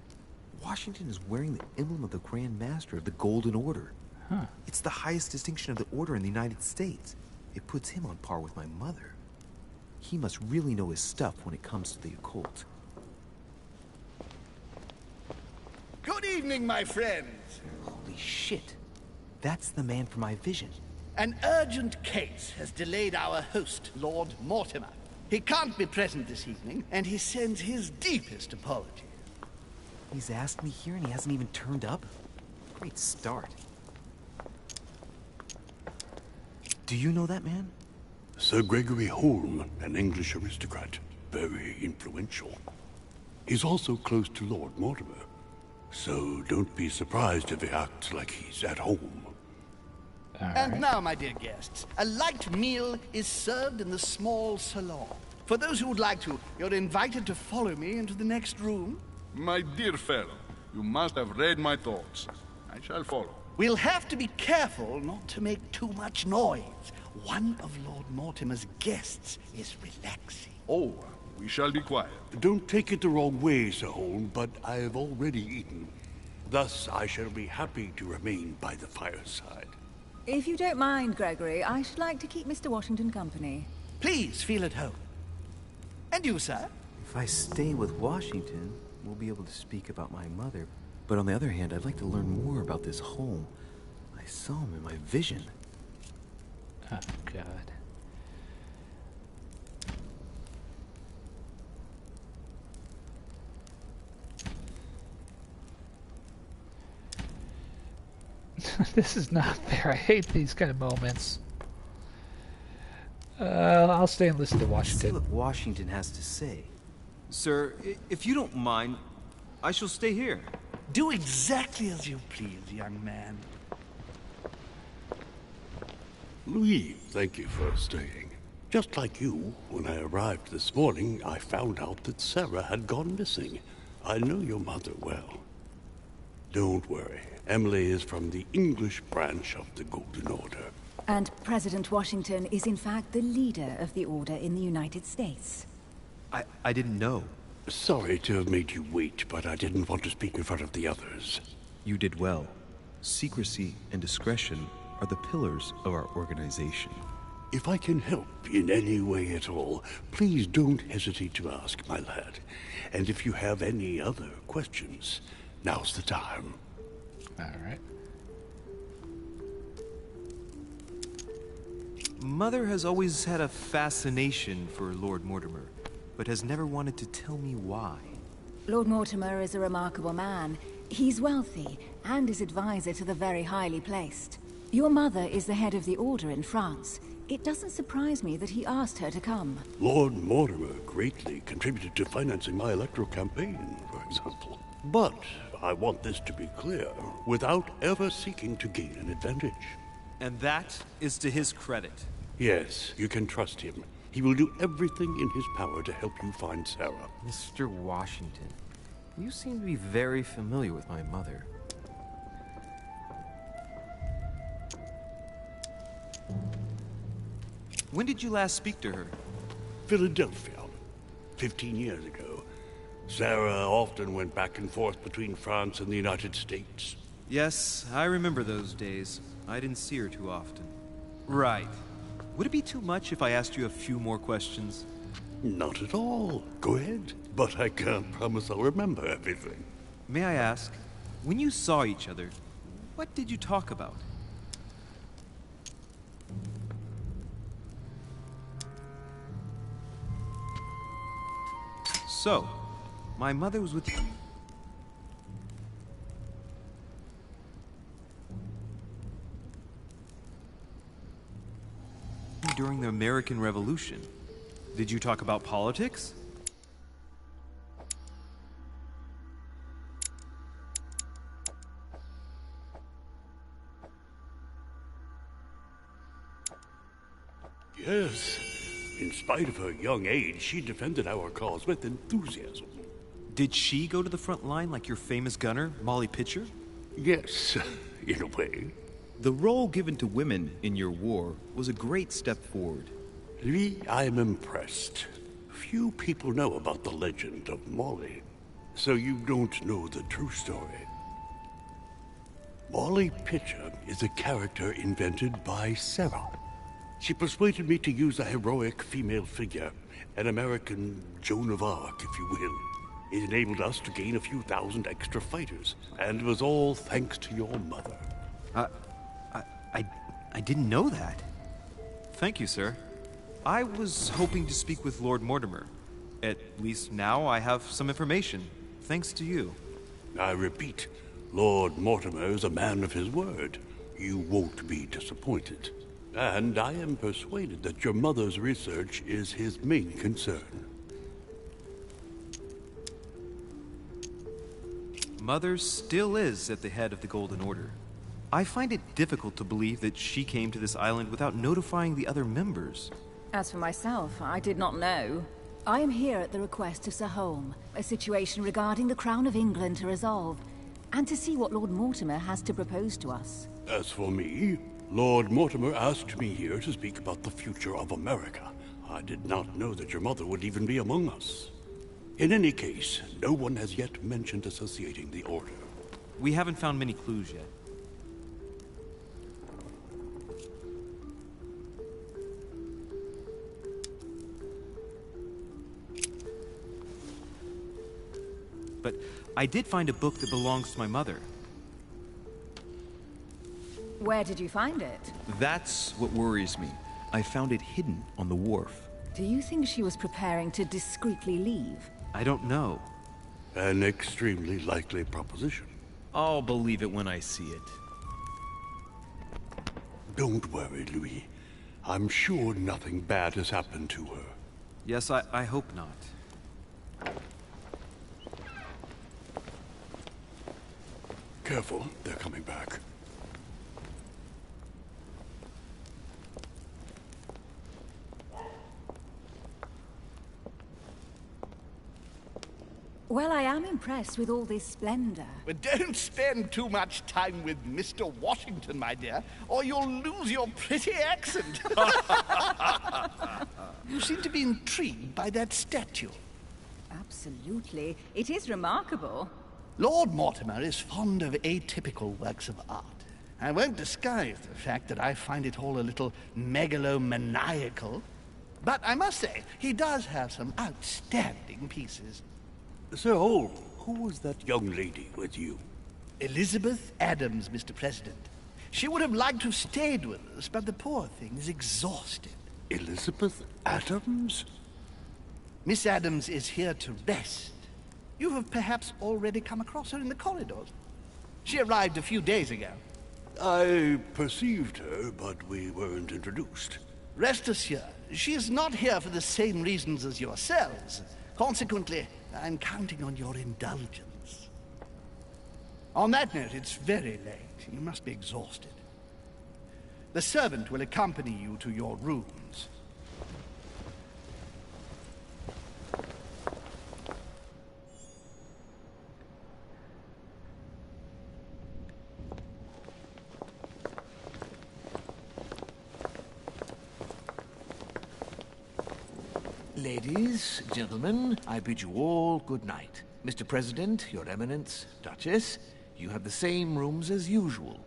Washington is wearing the emblem of the Grand Master of the Golden Order. Huh. It's the highest distinction of the Order in the United States. It puts him on par with my mother. He must really know his stuff when it comes to the occult. Good evening, my friends. Holy shit. That's the man for my vision. An urgent case has delayed our host, Lord Mortimer. He can't be present this evening, and he sends his deepest apologies. He's asked me here and he hasn't even turned up? Great start. Do you know that man? Sir Gregory Holm, an English aristocrat. Very influential. He's also close to Lord Mortimer. So don't be surprised if he acts like he's at home. And now, my dear guests, a light meal is served in the small salon. For those who would like to, you're invited to follow me into the next room. My dear fellow, you must have read my thoughts. I shall follow. We'll have to be careful not to make too much noise. One of Lord Mortimer's guests is relaxing. Oh, we shall be quiet. Don't take it the wrong way, Sir Holm, but I have already eaten. Thus, I shall be happy to remain by the fireside. If you don't mind, Gregory, I should like to keep Mr. Washington company. Please feel at home. And you, sir? If I stay with Washington, we'll be able to speak about my mother, But on the other hand, I'd like to learn more about this home. I saw him in my vision. Oh, God. This is not fair. I hate these kind of moments. I'll stay and listen to Washington. See what Washington has to say. Sir, if you don't mind, I shall stay here. Do exactly as you please, young man. Louis, thank you for staying. Just like you, when I arrived this morning, I found out that Sarah had gone missing. I know your mother well. Don't worry. Emily is from the English branch of the Golden Order. And President Washington is in fact the leader of the Order in the United States. I didn't know. Sorry to have made you wait, but I didn't want to speak in front of the others. You did well. Secrecy and discretion are the pillars of our organization. If I can help in any way at all, please don't hesitate to ask, my lad. And if you have any other questions, now's the time. All right. Mother has always had a fascination for Lord Mortimer, but has never wanted to tell me why. Lord Mortimer is a remarkable man. He's wealthy, and is advisor to the very highly placed. Your mother is the head of the Order in France. It doesn't surprise me that he asked her to come. Lord Mortimer greatly contributed to financing my electoral campaign, for example. But I want this to be clear, without ever seeking to gain an advantage. And that is to his credit. Yes, you can trust him. He will do everything in his power to help you find Sarah. Mr. Washington, you seem to be very familiar with my mother. When did you last speak to her? Philadelphia, 15 years ago. Sarah often went back and forth between France and the United States. Yes, I remember those days. I didn't see her too often. Right. Would it be too much if I asked you a few more questions? Not at all. Go ahead. But I can't promise I'll remember everything. May I ask, when you saw each other, what did you talk about? So, my mother was with you during the American Revolution. Did you talk about politics? Yes. In spite of her young age, she defended our cause with enthusiasm. Did she go to the front line like your famous gunner, Molly Pitcher? Yes, in a way. The role given to women in your war was a great step forward. Lee, I am impressed. Few people know about the legend of Molly, so you don't know the true story. Molly Pitcher is a character invented by Sarah. She persuaded me to use a heroic female figure, an American Joan of Arc, if you will. It enabled us to gain a few thousand extra fighters, and it was all thanks to your mother. I didn't know that. Thank you, sir. I was hoping to speak with Lord Mortimer. At least now I have some information, thanks to you. I repeat, Lord Mortimer is a man of his word. You won't be disappointed. And I am persuaded that your mother's research is his main concern. Mother still is at the head of the Golden Order. I find it difficult to believe that she came to this island without notifying the other members. As for myself, I did not know. I am here at the request of Sir Holm, a situation regarding the Crown of England to resolve, and to see what Lord Mortimer has to propose to us. As for me, Lord Mortimer asked me here to speak about the future of America. I did not know that your mother would even be among us. In any case, no one has yet mentioned associating the Order. We haven't found many clues yet. But I did find a book that belongs to my mother. Where did you find it? That's what worries me. I found it hidden on the wharf. Do you think she was preparing to discreetly leave? I don't know. An extremely likely proposition. I'll believe it when I see it. Don't worry, Louis. I'm sure nothing bad has happened to her. Yes, I hope not. Careful, they're coming back. Well, I am impressed with all this splendor. But don't spend too much time with Mr. Washington, my dear, or you'll lose your pretty accent. You seem to be intrigued by that statue. Absolutely. It is remarkable. Lord Mortimer is fond of atypical works of art. I won't disguise the fact that I find it all a little megalomaniacal. But I must say, he does have some outstanding pieces. Sir Hall, who was that young lady with you? Elizabeth Adams, Mr. President. She would have liked to have stayed with us, but the poor thing is exhausted. Elizabeth Adams? Miss Adams is here to rest. You have perhaps already come across her in the corridors. She arrived a few days ago. I perceived her, but we weren't introduced. Rest assured, she is not here for the same reasons as yourselves. Consequently, I'm counting on your indulgence. On that note, it's very late. You must be exhausted. The servant will accompany you to your rooms. Ladies, gentlemen, I bid you all good night. Mr. President, Your Eminence, Duchess, you have the same rooms as usual.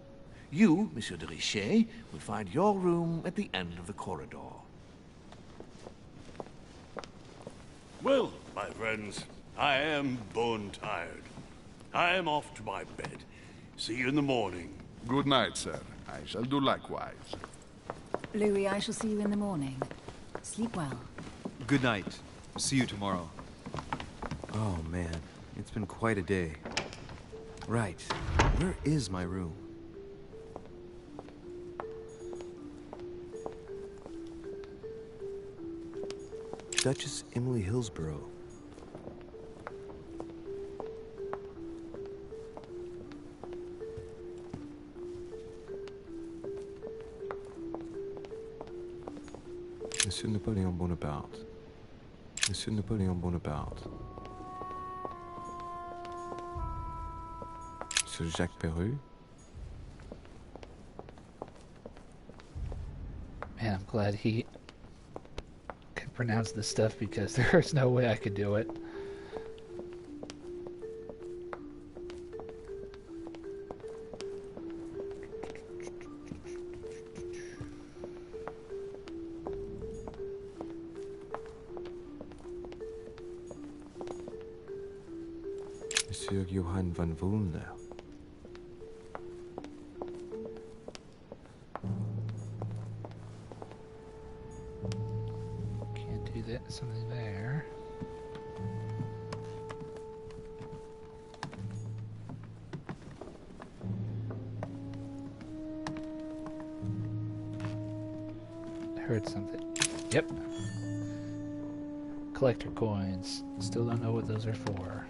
You, Monsieur de Richet, will find your room at the end of the corridor. Well, my friends, I am bone tired. I am off to my bed. See you in the morning. Good night, sir. I shall do likewise. Louis, I shall see you in the morning. Sleep well. Good night. See you tomorrow. Oh, man. It's been quite a day. Right. Where is my room? Duchess Emily Hillsborough. Monsieur Napoleon Bonaparte. Monsieur Napoleon Bonaparte. Monsieur Jacques Perru. Man, I'm glad he can pronounce this stuff because there's no way I could do it. Monsieur Johann van Woolner. Can't do that. Something there. I heard something. Yep. Collector coins. Still don't know what those are for.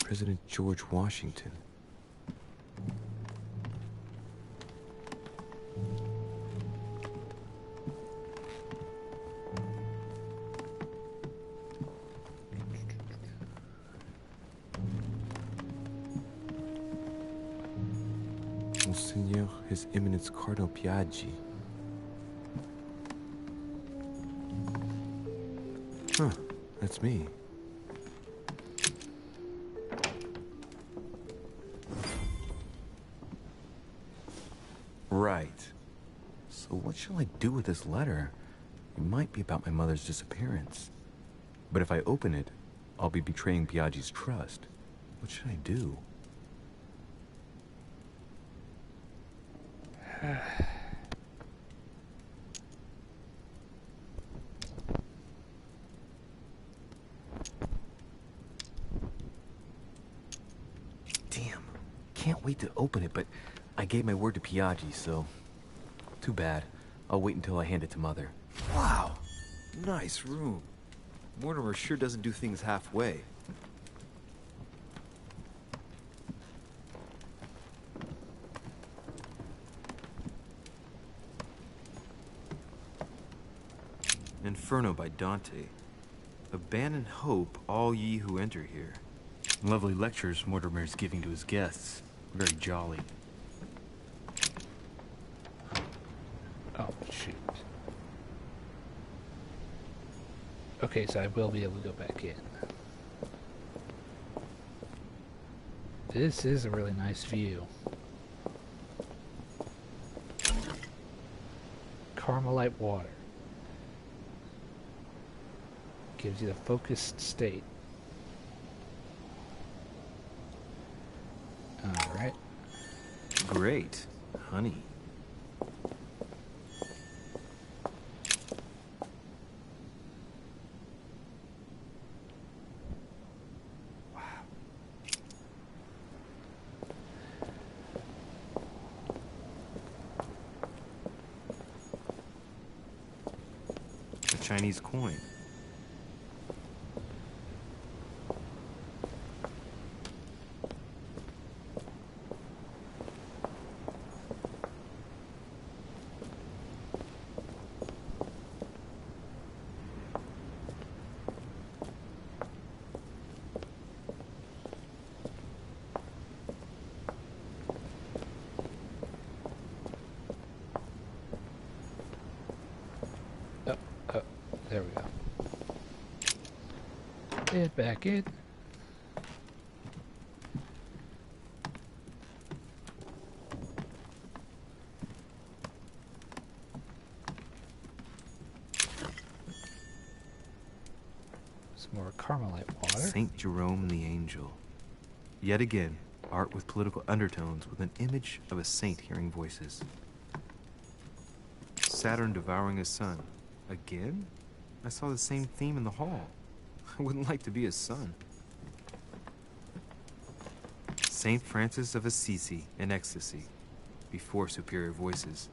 President George Washington. Monseigneur, His Eminence Cardinal Piaggi. Huh, that's me. So what shall I do with this letter? It might be about my mother's disappearance. But if I open it, I'll be betraying Biaggi's trust. What should I do? Damn. Can't wait to open it, but I gave my word to Biaggi, so... Too bad. I'll wait until I hand it to Mother. Wow! Nice room. Mortimer sure doesn't do things halfway. Inferno by Dante. Abandon hope, all ye who enter here. Lovely lectures Mortimer's giving to his guests. Very jolly. Oh, shoot. Okay, so I will be able to go back in. This is a really nice view. Carmelite water. Gives you the focused state. Alright. Great. Honey. A Chinese coin. There we go. Get back in. Some more Carmelite water. Saint Jerome and the Angel. Yet again, art with political undertones with an image of a saint hearing voices. Saturn devouring his son. Again? I saw the same theme in the hall. I wouldn't like to be his son. Saint Francis of Assisi in ecstasy, before superior voices.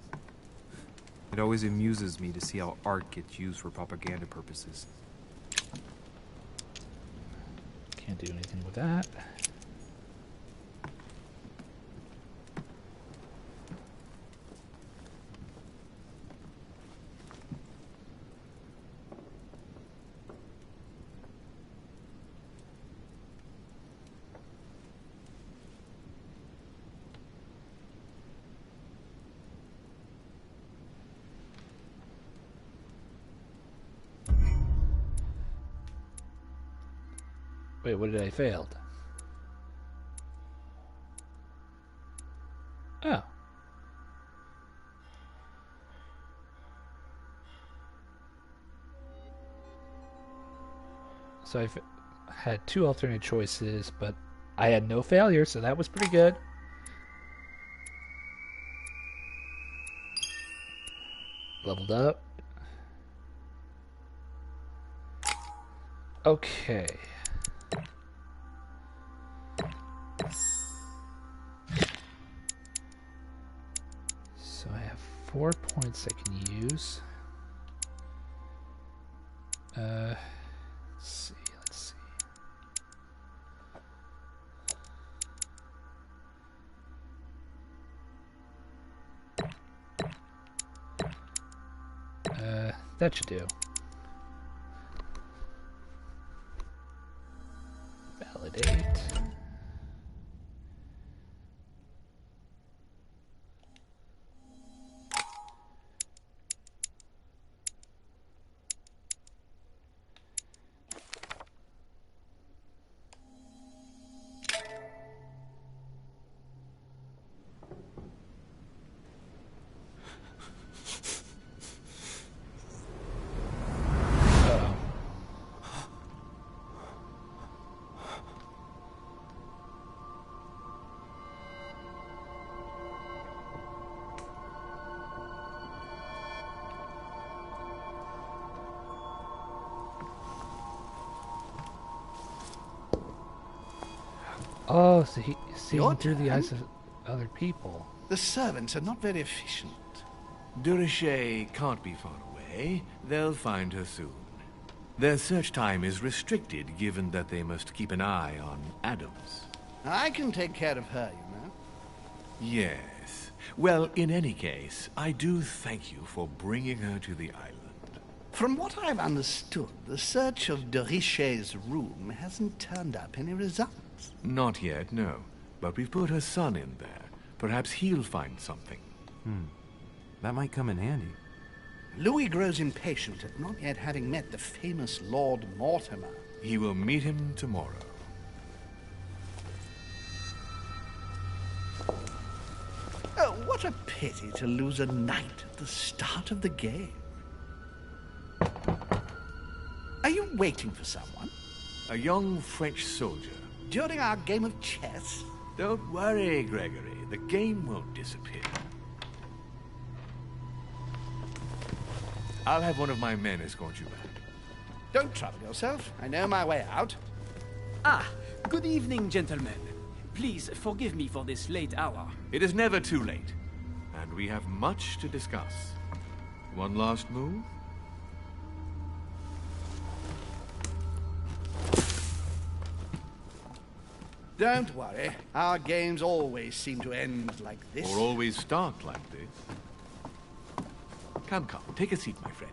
It always amuses me to see how art gets used for propaganda purposes. Can't do anything with that. Wait, what did I failed? Oh. So I had two alternate choices, but I had no failure, so that was pretty good. Leveled up. Okay. So I have 4 points I can use. Let's see. That should do. Validate. Oh, so he's seeing Your through the turn. eyes of other people. The servants are not very efficient. Durocher can't be far away. They'll find her soon. Their search time is restricted, given that they must keep an eye on Adams. I can take care of her, you know. Yes. Well, in any case, I do thank you for bringing her to the island. From what I've understood, the search of de Richet's room hasn't turned up any results. Not yet, no. But we've put her son in there. Perhaps he'll find something. That might come in handy. Louis grows impatient at not yet having met the famous Lord Mortimer. He will meet him tomorrow. Oh, what a pity to lose a knight at the start of the game. Are you waiting for someone? A young French soldier. During our game of chess? Don't worry, Gregory. The game won't disappear. I'll have one of my men escort you back. Don't trouble yourself. I know my way out. Ah, good evening, gentlemen. Please forgive me for this late hour. It is never too late, and we have much to discuss. One last move? Don't worry. Our games always seem to end like this. Or always start like this. Come, take a seat, my friend.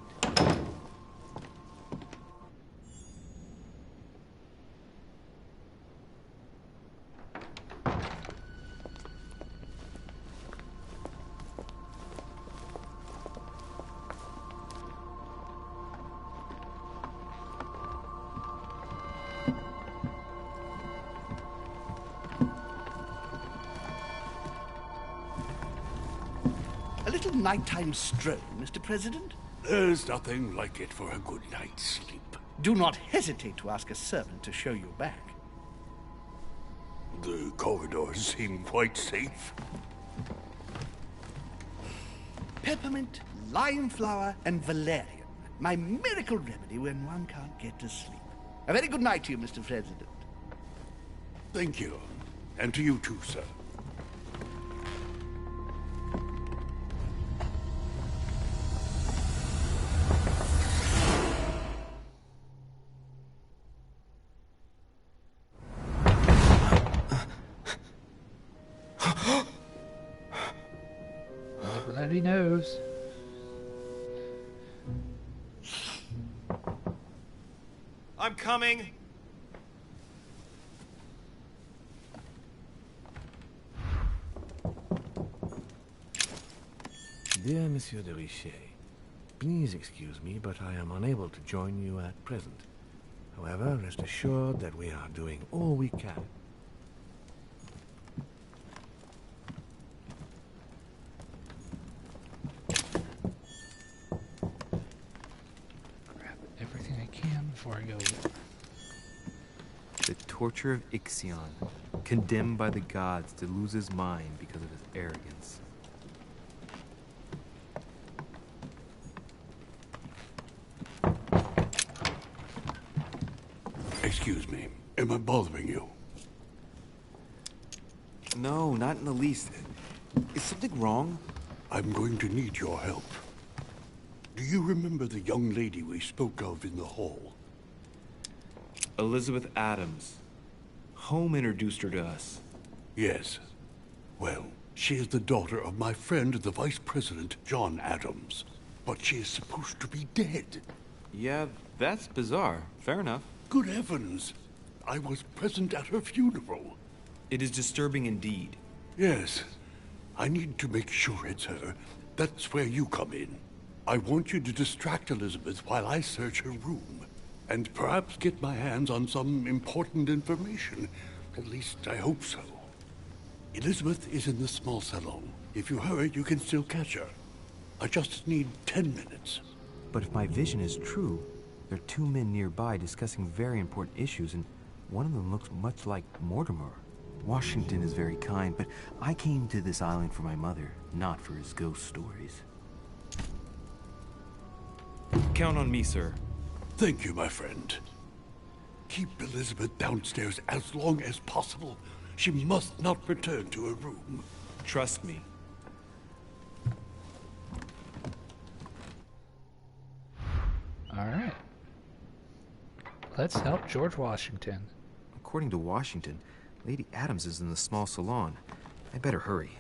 A little nighttime stroll, Mr. President? There's nothing like it for a good night's sleep. Do not hesitate to ask a servant to show you back. The corridors seem quite safe. Peppermint, lime flower, and valerian. My miracle remedy when one can't get to sleep. A very good night to you, Mr. President. Thank you. And to you too, sir. Everybody knows. I'm coming. Dear Monsieur de Richet, please excuse me, but I am unable to join you at present. However, rest assured that we are doing all we can. Grab everything I can before I go. The torture of Ixion, condemned by the gods to lose his mind because of his arrogance. Excuse me. Am I bothering you? No, not in the least. Is something wrong? I'm going to need your help. Do you remember the young lady we spoke of in the hall? Elizabeth Adams. Home introduced her to us. Yes. Well, she is the daughter of my friend, the Vice President, John Adams. But she is supposed to be dead. Yeah, that's bizarre. Fair enough. Good heavens! I was present at her funeral. It is disturbing indeed. Yes. I need to make sure it's her. That's where you come in. I want you to distract Elizabeth while I search her room. And perhaps get my hands on some important information. At least, I hope so. Elizabeth is in the small salon. If you hurry, you can still catch her. I just need 10 minutes. But if my vision is true, there are two men nearby discussing very important issues, and one of them looks much like Mortimer. Washington is very kind, but I came to this island for my mother, not for his ghost stories. Count on me, sir. Thank you, my friend. Keep Elizabeth downstairs as long as possible. She must not return to her room. Trust me. All right. Let's help George Washington. According to Washington, Lady Adams is in the small salon. I better hurry.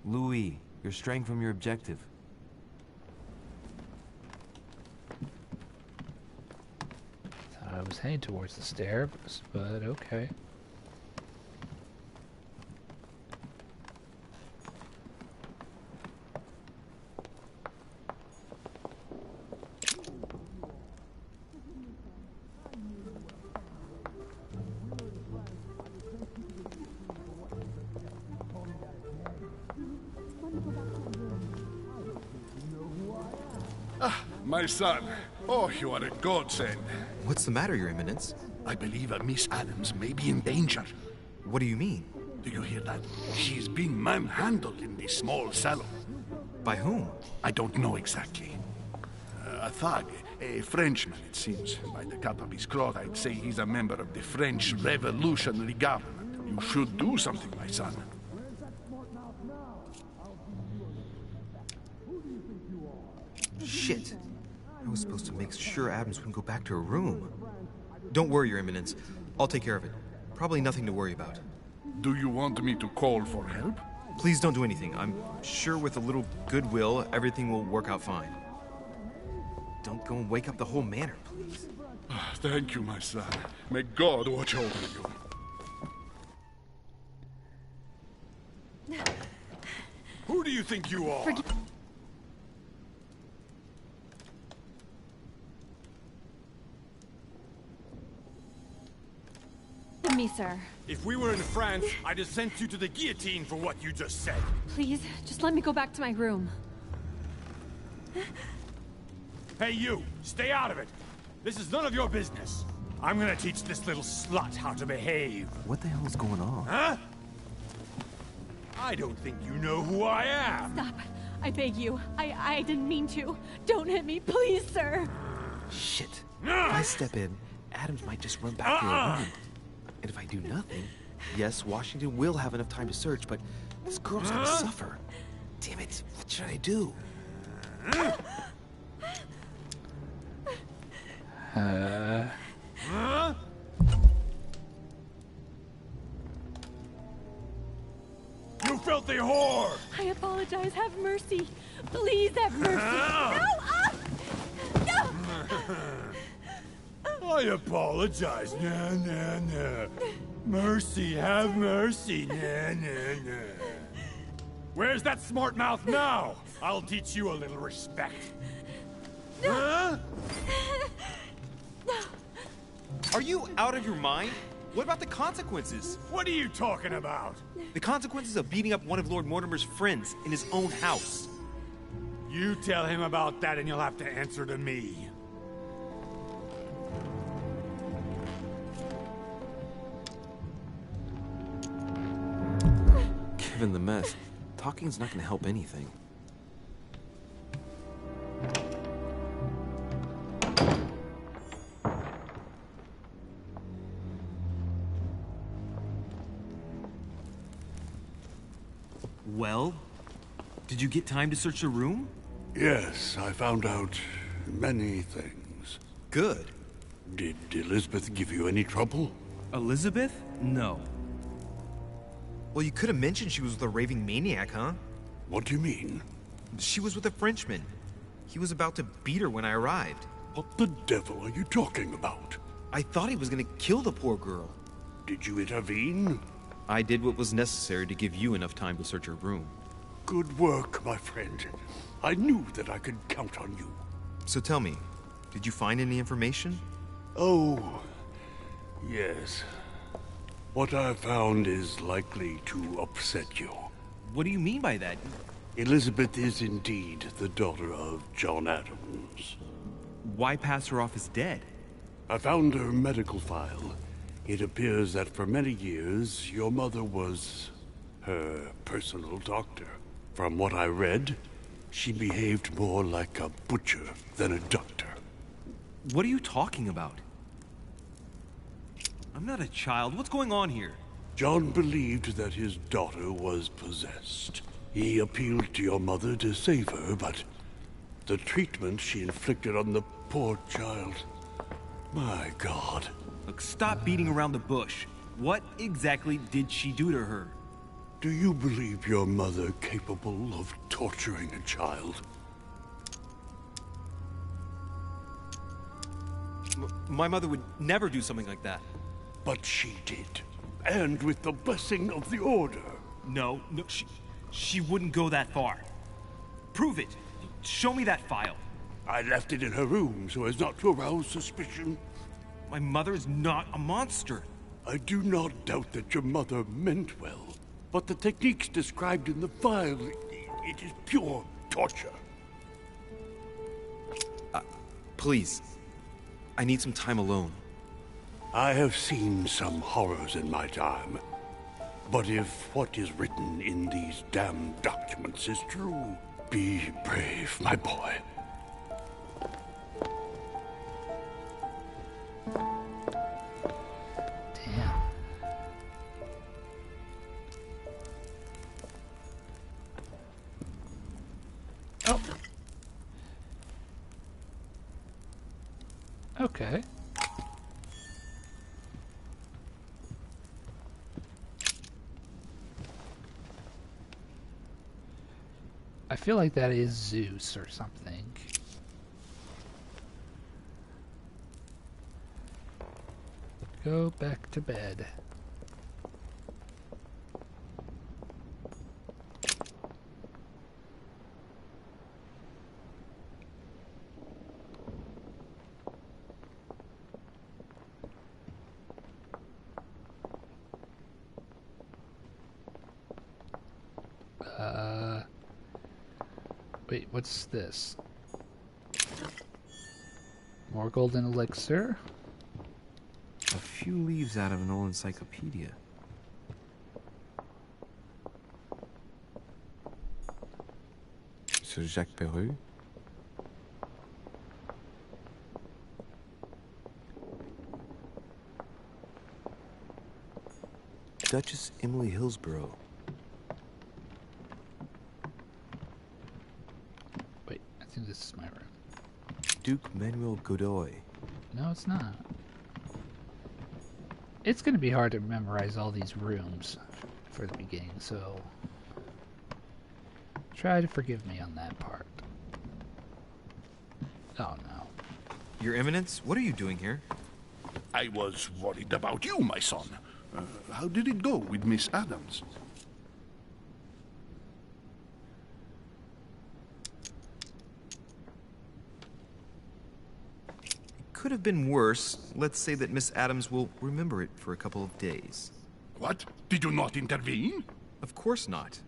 Louis, you're straying from your objective. I was heading towards the stairs, but okay. My son. Oh, you are a godsend. What's the matter, Your Eminence? I believe a Miss Adams may be in danger. What do you mean? Do you hear that? She is being manhandled in this small salon. By whom? I don't know exactly. A thug, a Frenchman, it seems. By the cut of his cloth, I'd say he's a member of the French Revolutionary Government. You should do something, my son. Shit. I was supposed to make sure Adams wouldn't go back to her room. Don't worry, Your Eminence. I'll take care of it. Probably nothing to worry about. Do you want me to call for help? Please don't do anything. I'm sure with a little goodwill, everything will work out fine. Don't go and wake up the whole manor, please. Thank you, my son. May God watch over you. Who do you think you are? Forgive me, sir. If we were in France, I'd have sent you to the guillotine for what you just said. Please, just let me go back to my room. Hey, you! Stay out of it! This is none of your business. I'm gonna teach this little slut how to behave. What the hell is going on? Huh? I don't think you know who I am. Stop. I beg you. I didn't mean to. Don't hit me, please, sir. Shit. If I step in, Adams might just run back to her room. And if I do nothing, yes, Washington will have enough time to search, but this girl's gonna suffer. Damn it, what should I do? You filthy whore! I apologize. Have mercy. Please have mercy. No! I apologize. Nah, nah, nah. Mercy, have mercy. Nah, nah, nah. Where's that smart mouth now? I'll teach you a little respect. Huh? Are you out of your mind? What about the consequences? What are you talking about? The consequences of beating up one of Lord Mortimer's friends in his own house. You tell him about that and you'll have to answer to me. Given the mess, talking's not gonna help anything. Well, did you get time to search the room? Yes, I found out many things. Good. Did Elizabeth give you any trouble? Elizabeth? No. Well, you could have mentioned she was with a raving maniac, huh? What do you mean? She was with a Frenchman. He was about to beat her when I arrived. What the devil are you talking about? I thought he was gonna kill the poor girl. Did you intervene? I did what was necessary to give you enough time to search her room. Good work, my friend. I knew that I could count on you. So tell me, did you find any information? Oh, yes. What I found is likely to upset you. What do you mean by that? Elizabeth is indeed the daughter of John Adams. Why pass her off as dead? I found her medical file. It appears that for many years, your mother was her personal doctor. From what I read, she behaved more like a butcher than a doctor. What are you talking about? I'm not a child. What's going on here? John believed that his daughter was possessed. He appealed to your mother to save her, but the treatment she inflicted on the poor child... My God. Look, stop beating around the bush. What exactly did she do to her? Do you believe your mother capable of torturing a child? My mother would never do something like that. But she did. And with the blessing of the Order. No, she wouldn't go that far. Prove it. Show me that file. I left it in her room so as not to arouse suspicion. My mother is not a monster. I do not doubt that your mother meant well, but the techniques described in the file, it is pure torture. Please, I need some time alone. I have seen some horrors in my time, but if what is written in these damned documents is true, be brave, my boy. Damn. Oh. Okay. I feel like that is Zeus or something. Go back to bed. Wait, what's this? More golden elixir? A few leaves out of an old encyclopedia. Sir Jacques Peru? Duchess Emily Hillsborough. Wait, I think this is my room. Duke Manuel Godoy. No, it's not. It's going to be hard to memorize all these rooms for the beginning, so try to forgive me on that part. Oh no. Your Eminence, what are you doing here? I was worried about you, my son. How did it go with Miss Adams? Could have been worse. Let's say that Miss Adams will remember it for a couple of days. What? Did you not intervene? Of course not.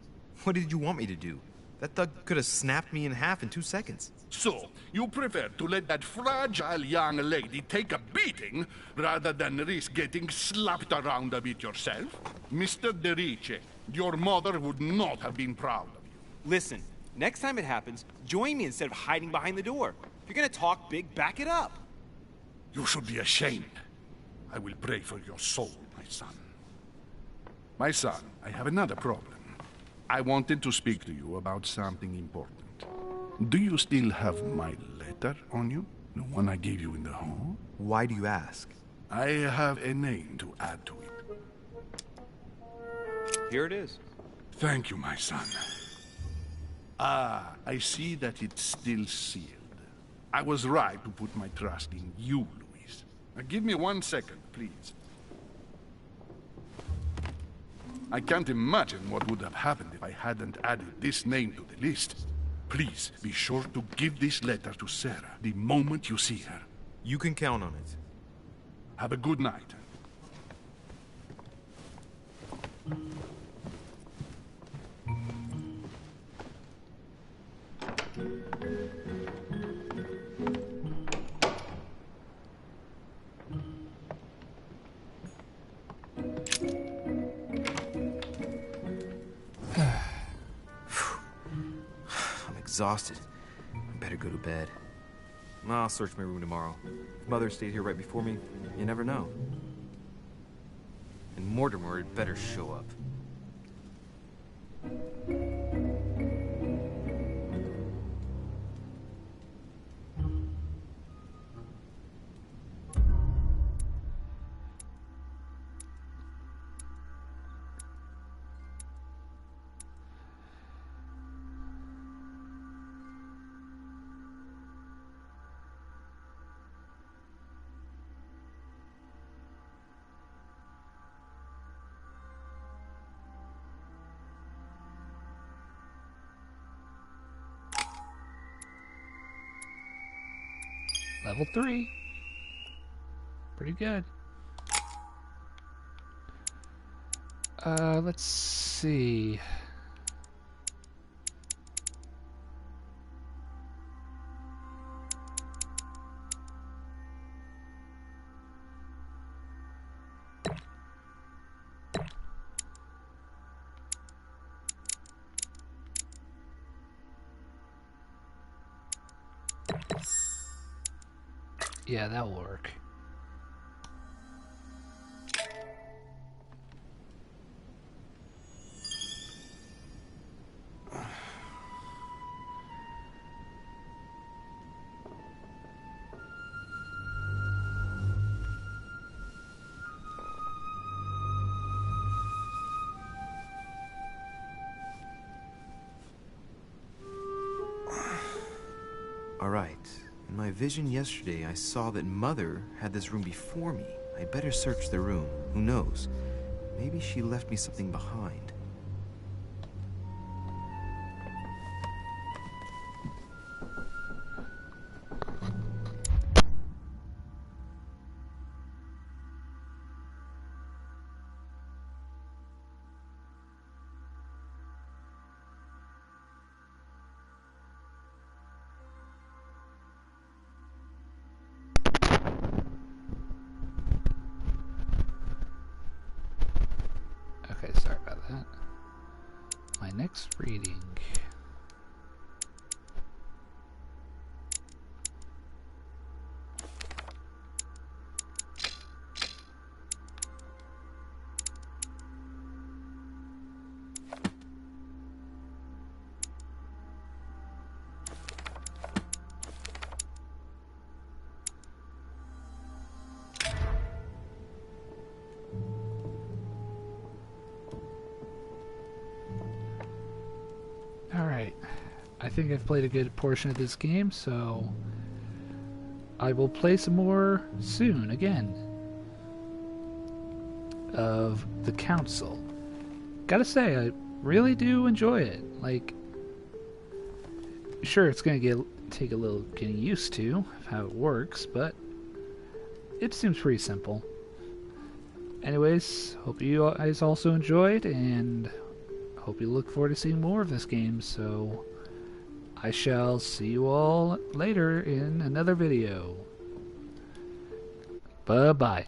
What did you want me to do? That thug could have snapped me in half in 2 seconds. So, you prefer to let that fragile young lady take a beating rather than risk getting slapped around a bit yourself? Mr. Derice, your mother would not have been proud of you. Listen, next time it happens, join me instead of hiding behind the door. If you're gonna talk big, back it up. You should be ashamed. I will pray for your soul, my son. My son, I have another problem. I wanted to speak to you about something important. Do you still have my letter on you? The one I gave you in the hall? Why do you ask? I have a name to add to it. Here it is. Thank you, my son. Ah, I see that it's still sealed. I was right to put my trust in you, Louise. Now give me 1 second, please. I can't imagine what would have happened if I hadn't added this name to the list. Please, be sure to give this letter to Sarah the moment you see her. You can count on it. Have a good night. exhausted. I better go to bed. I'll search my room tomorrow. If Mother stayed here right before me, you never know. And Mortimer had better show up. Level 3. Pretty good. Let's see. Yeah, that'll work. All right. In my vision yesterday, I saw that Mother had this room before me. I better search the room. Who knows? Maybe she left me something behind. Okay, sorry about that. My next reading. Alright, I think I've played a good portion of this game, so I will play some more soon, again, of The Council. Gotta say, I really do enjoy it. Like, sure, it's gonna take a little getting used to how it works, but it seems pretty simple. Anyways, hope you guys also enjoyed, and hope you look forward to seeing more of this game, so I shall see you all later in another video. Bye-bye.